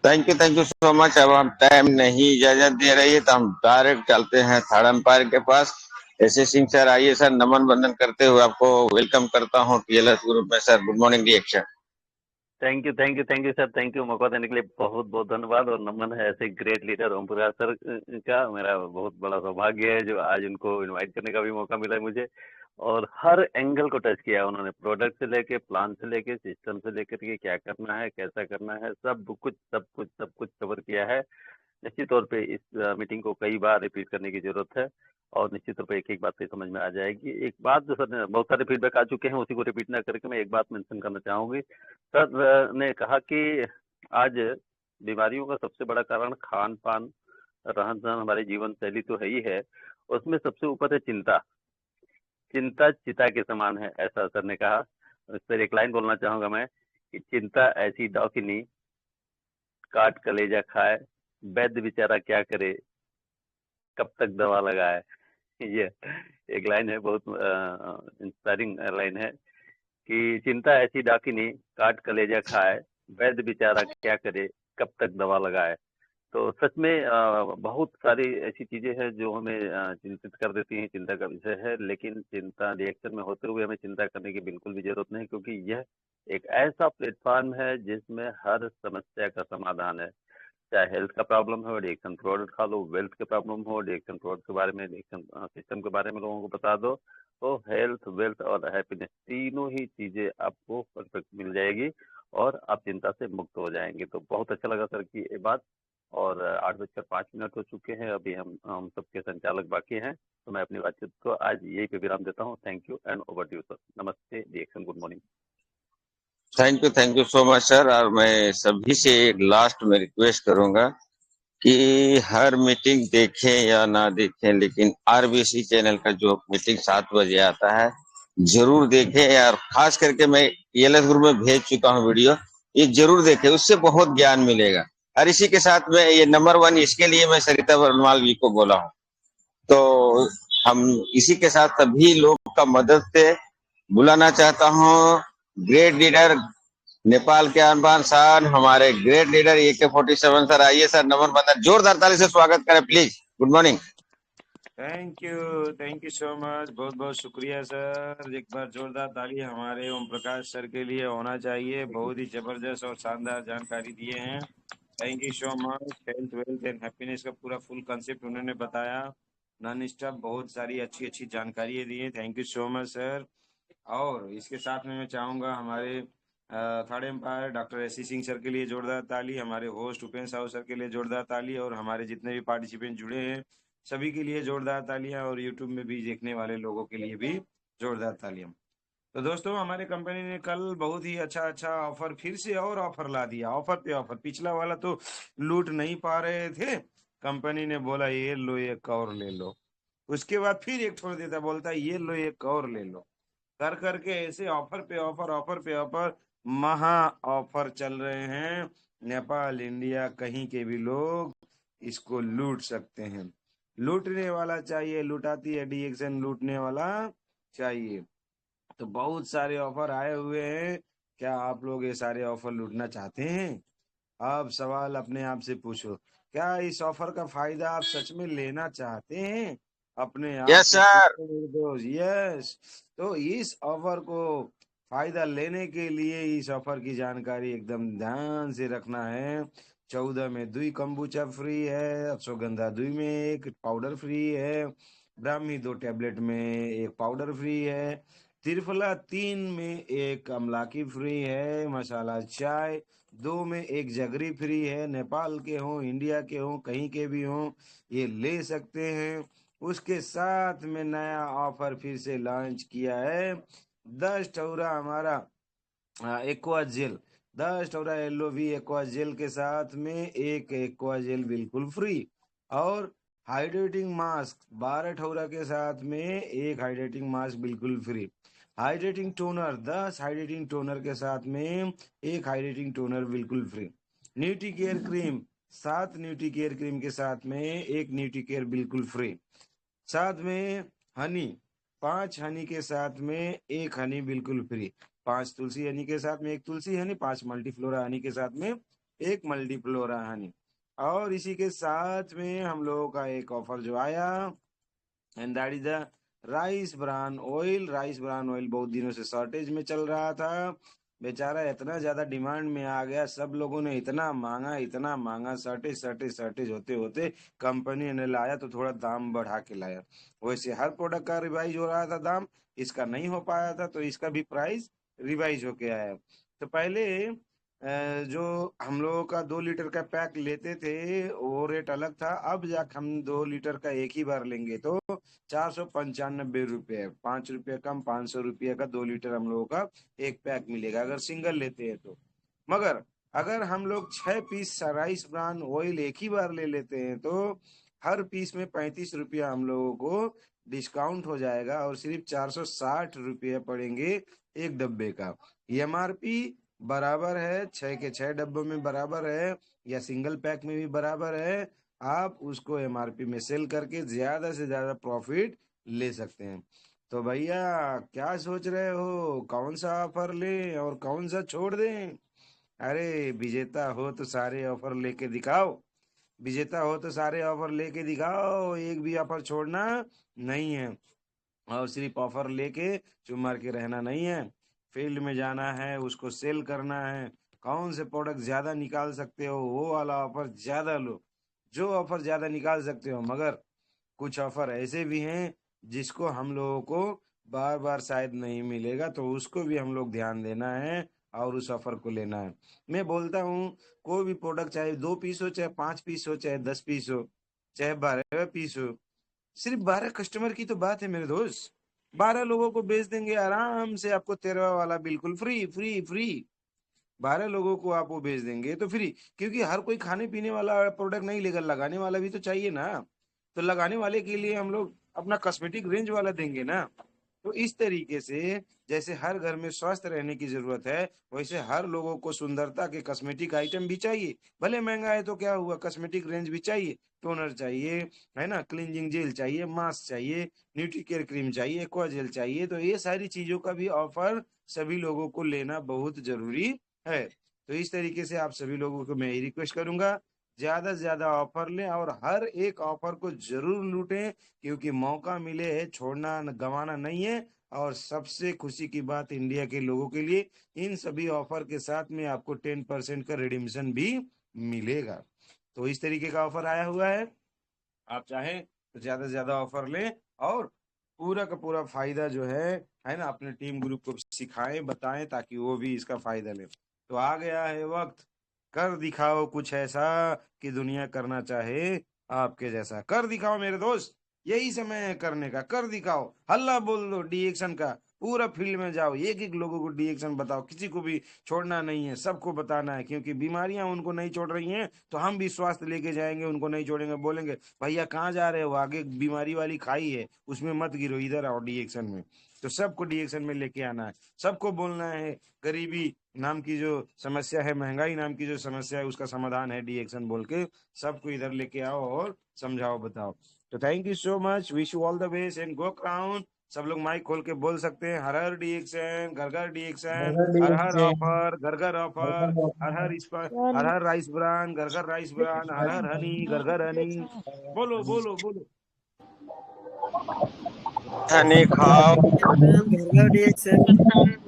Thank you so much. अब हम टाइम नहीं इजाजत दे रही है, तो हम डायरेक्ट चलते हैं थर्ड अंपायर के पास। एस सिंह सर आइए सर, नमन बंदन करते हुए आपको वेलकम करता हूँ टीएलएस ग्रुप में। Sir good morning reaction. Thank you sir. Thank you मौका देने के लिए बहुत बहुत धन्यवाद। और नमन है ऐसे ग्रेट लीडर ओम प्रकाश सर का। मेरा बहुत बड़ा सौभाग्य है जो आज उनको इनवाइट करने का भी मौका मिला है मुझे। और हर एंगल को टच किया उन्होंने, प्रोडक्ट से लेके, प्लान से लेके, सिस्टम से लेकर के क्या करना है, कैसा करना है, सब कुछ कवर किया है। निश्चित तौर पे इस मीटिंग को कई बार रिपीट करने की जरूरत है, और निश्चित तौर पे एक एक बात पे समझ में आ जाएगी। एक बात जो सर ने, बहुत सारे फीडबैक आ चुके हैं, उसी को रिपीट ना करके मैं एक बात मेंशन करना चाहूंगी। सर ने कहा कि आज बीमारियों का सबसे बड़ा कारण खान पान, रहन सहन, हमारी जीवन शैली तो है ही है। उसमें सबसे ऊपर है चिंता। चिंता चिता के समान है, ऐसा सर ने कहा। इस पर एक लाइन बोलना चाहूंगा मैं कि चिंता ऐसी डाकिनी काट कलेजा खाए, वैद्य बेचारा क्या करे, कब तक दवा लगाए। ये एक लाइन है, बहुत इंस्पायरिंग लाइन है कि चिंता ऐसी डाकिनी काट कलेजा खाए, वैद्य बेचारा क्या करे, कब तक दवा लगाए। तो सच में बहुत सारी ऐसी चीजें हैं जो हमें चिंतित कर देती हैं, चिंता का विषय है। लेकिन चिंता रिएक्शन में होते हुए हमें चिंता करने की बिल्कुल भी जरूरत नहीं, क्योंकि यह एक ऐसा प्लेटफॉर्म है जिसमें हर समस्या का समाधान है। चाहे हेल्थ का प्रॉब्लम हो, डिएक्शन प्रोडक्ट खा लो, वेल्थ के प्रॉब्लम हो, डिएक्शन प्रोडक्ट के बारे में, डिएक्शन सिस्टम के बारे में लोगों को बता दो, तो हेल्थ, वेल्थ और हैप्पीनेस तीनों ही चीजें आपको परफेक्ट मिल जाएगी और आप चिंता से मुक्त हो जाएंगे। तो बहुत अच्छा लगा सर की ये बात। और 8:05 हो चुके हैं, अभी हम सबके संचालक बाकी हैं, तो मैं अपनी बातचीत को आज यही पे विराम देता हूँ। Thank you and over to you sir. नमस्ते, reaction, good morning. Thank you so much sir. और मैं सभी से एक लास्ट में रिक्वेस्ट करूंगा कि हर मीटिंग देखें या ना देखें, लेकिन आरबीसी चैनल का जो मीटिंग 7 बजे आता है जरूर देखें यार। खास करके मैं ईएलएस ग्रुप में भेज चुका हूँ वीडियो, ये जरूर देखें, उससे बहुत ज्ञान मिलेगा। और इसी के साथ में ये नंबर 1 इसके लिए मैं सरिता वर्णवाल जी को बोला हूँ। तो हम इसी के साथ सभी लोग का मदद से बुलाना चाहता हूँ ग्रेट लीडर नेपाल के अनबान शान, हमारे ग्रेट लीडर AK-47 सर। आइए सर, नमन बंदन, जोरदार ताली से स्वागत करें please. Good morning. Thank you so much, बहुत बहुत शुक्रिया सर। एक बार जोरदार ताली हमारे ओम प्रकाश सर के लिए होना चाहिए, बहुत ही जबरदस्त और शानदार जानकारी दिए हैं। Thank you so much. Health wealth and happiness का पूरा फुल कंसेप्ट उन्होंने बताया, नॉन स्टॉप बहुत सारी अच्छी अच्छी जानकारी दी है। Thank you so much sir. और इसके साथ में मैं चाहूँगा हमारे third umpire doctor S C Singh sir के लिए जोरदार ताली, हमारे होस्ट उपेंद्र साहू सर के लिए जोरदार ताली, और हमारे जितने भी पार्टिसिपेंट जुड़े हैं सभी के लिए जोरदार तालियां, और यूट्यूब में भी देखने वाले लोगों के लिए भी जोरदार तालियां। तो दोस्तों, हमारे कंपनी ने कल बहुत ही अच्छा अच्छा ऑफर, फिर से और ऑफर ला दिया, ऑफर पे ऑफर। पिछला वाला तो लूट नहीं पा रहे थे, कंपनी ने बोला ये लो एक और ले लो, उसके बाद फिर एक छोड़ देता, बोलता ये लो एक और ले लो, कर करके ऐसे ऑफर पे ऑफर, ऑफर पे ऑफर, महा ऑफर चल रहे हैं। नेपाल इंडिया कहीं के भी लोग इसको लूट सकते हैं। लूटने वाला चाहिए, लुटाती है डीएक्सन, लूटने वाला चाहिए। तो बहुत सारे ऑफर आए हुए हैं, क्या आप लोग ये सारे ऑफर लूटना चाहते हैं? अब सवाल अपने आप से पूछो, क्या इस ऑफर का फायदा आप सच में लेना चाहते हैं? अपने आप यस से सर। पूछो मेरे दोस्त। यस। तो इस ऑफर को फायदा लेने के लिए इस ऑफर की जानकारी एकदम ध्यान से रखना है। 14 में 2 कम्बुचा फ्री है, अश्वगंधा 2 में 1 पाउडर फ्री है, ब्राह्मी 2 टैबलेट में 1 पाउडर फ्री है, त्रिफला 3 में 1 अमलाकी फ्री है, मसाला चाय 2 में 1 जगरी फ्री है। नेपाल के हों, इंडिया के हों, कहीं के भी हों, ये ले सकते हैं। उसके साथ में नया ऑफर फिर से लॉन्च किया है, 10 टौरा हमारा aqua jail, 10 टौरा LOV aqua jail के साथ में 1 एक्वा जेल बिल्कुल फ्री, और हाइड्रेटिंग मास्क 12 ठौरा के साथ में 1 हाइड्रेटिंग मास्क बिल्कुल free. Hydrating toner 10 hydrating toner के साथ में 1 हाइड्रेटिंग टोनर बिल्कुल free. Nutri care cream 7 nutri care cream के साथ में 1 न्यूट्री केयर बिल्कुल फ्री। साथ में हनी 5 हनी के साथ में 1 हनी बिल्कुल फ्री। 5 तुलसी हनी के साथ में 1 तुलसी हनी, 5 मल्टीफ्लोरा हनी के साथ में 1 मल्टीफ्लोरा हनी। और इसी के साथ में हम लोगों का एक ऑफर जो आया, and that is the rice bran oil. Rice bran oil बहुत दिनों से शॉर्टेज में चल रहा था, बेचारा इतना ज्यादा डिमांड में आ गया, सब लोगों ने इतना मांगा, शॉर्टेज शॉर्टेज शॉर्टेज होते होते कंपनी ने लाया तो थोड़ा दाम बढ़ा के लाया। वैसे हर प्रोडक्ट का रिवाइज हो रहा था दाम, इसका नहीं हो पाया था, तो इसका भी प्राइस रिवाइज होके आया। तो पहले जो हम लोगों का 2 लीटर का पैक लेते थे वो रेट अलग था, अब जाकर हम 2 लीटर का एक ही बार लेंगे तो 495 रुपये, 5 रुपये कम, 500 रुपये का 2 लीटर हम लोगों का एक पैक मिलेगा अगर सिंगल लेते हैं तो। मगर अगर हम लोग 6 पीस राइस ब्रान ऑयल एक ही बार ले लेते हैं तो हर पीस में 35 रुपया हम लोगों को डिस्काउंट हो जाएगा, और सिर्फ 460 रुपये पड़ेंगे एक डब्बे का। MRP बराबर है, 6 के 6 डब्बों में बराबर है, या सिंगल पैक में भी बराबर है। आप उसको MRP में सेल करके ज्यादा से ज्यादा प्रॉफिट ले सकते हैं। तो भैया क्या सोच रहे हो, कौन सा ऑफर ले और कौन सा छोड़ दें? अरे विजेता हो तो सारे ऑफर लेके दिखाओ, विजेता हो तो सारे ऑफर लेके दिखाओ, एक भी ऑफर छोड़ना नहीं है, और सिर्फ ऑफर लेके चुप मार के रहना नहीं है, फील्ड में जाना है, उसको सेल करना है। कौन से प्रोडक्ट ज्यादा निकाल सकते हो वो वाला ऑफर ज्यादा लो, जो ऑफर ज्यादा निकाल सकते हो। मगर कुछ ऑफर ऐसे भी हैं जिसको हम लोगों को बार बार शायद नहीं मिलेगा, तो उसको भी हम लोग ध्यान देना है और उस ऑफर को लेना है। मैं बोलता हूँ कोई भी प्रोडक्ट चाहे 2 पीस हो, चाहे 5 पीस हो, चाहे 10 पीस हो, चाहे 12 पीस हो, सिर्फ 12 कस्टमर की तो बात है मेरे दोस्त, 12 लोगों को बेच देंगे आराम से, आपको 13वां वाला बिल्कुल फ्री फ्री फ्री। 12 लोगों को आप वो भेज देंगे तो फ्री, क्योंकि हर कोई खाने पीने वाला प्रोडक्ट नहीं लेगा, लगाने वाला भी तो चाहिए ना। तो लगाने वाले के लिए हम लोग अपना कॉस्मेटिक रेंज वाला देंगे ना। तो इस तरीके से जैसे हर घर में स्वस्थ रहने की जरूरत है, वैसे हर लोगों को सुंदरता के कॉस्मेटिक आइटम भी चाहिए। भले महंगा है तो क्या हुआ, कॉस्मेटिक रेंज भी चाहिए, टोनर चाहिए, है ना, क्लींजिंग जेल चाहिए, मास्क चाहिए, न्यूट्रीकेयर क्रीम चाहिए, एक्वा जेल चाहिए। तो ये सारी चीजों का भी ऑफर सभी लोगों को लेना बहुत जरूरी है। तो इस तरीके से आप सभी लोगों को मैं रिक्वेस्ट करूंगा, ज्यादा से ज्यादा ऑफर लें और हर एक ऑफर को जरूर लूटें, क्योंकि मौका मिले है, छोड़ना गंवाना नहीं है। और सबसे खुशी की बात इंडिया के लोगों के लिए, इन सभी ऑफर के साथ में आपको 10% का रिडीम्शन भी मिलेगा। तो इस तरीके का ऑफर आया हुआ है, आप चाहें तो ज्यादा से ज्यादा ऑफर लें और पूरा का पूरा फायदा जो है ना, अपने टीम ग्रुप को सिखाएं, बताएं, ताकि वो भी इसका फायदा लें। तो आ गया है वक्त, कर दिखाओ कुछ ऐसा कि दुनिया करना चाहे आपके जैसा। कर दिखाओ मेरे दोस्त, यही समय है करने का। कर दिखाओ, हल्ला बोल दो डी एक्शन का, पूरा फील्ड में जाओ, एक एक लोगों को डी एक्शन बताओ, किसी को भी छोड़ना नहीं है, सबको बताना है। क्योंकि बीमारियां उनको नहीं छोड़ रही हैं, तो हम भी स्वास्थ्य लेके जाएंगे, उनको नहीं छोड़ेंगे। बोलेंगे भैया कहाँ जा रहे हो, आगे बीमारी वाली खाई है, उसमें मत गिरो, इधर आओ डी एक्शन में। तो सबको डी एक्शन में लेके आना है, सबको बोलना है गरीबी नाम की जो समस्या है, महंगाई नाम की जो समस्या है, उसका समाधान है डी एक्शन बोल के। सबको इधर लेके आओ और समझाओ, बताओ। तो thank you so much, wish you all the best and go crown. सब लोग माइक खोल के बोल सकते हैं, हर हर डी एक्शन, घर घर डी एक्शन, हर हर ऑफर, घर घर ऑफर, हर हर हर हर राइस ब्रांड, घर घर राइस ब्रांड, हर हर हनी, घर घर हनी। बोलो बोलो बोलो। हनी खाओ। घर घर reaction.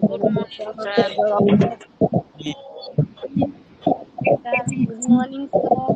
Good morning sir. Good morning sir.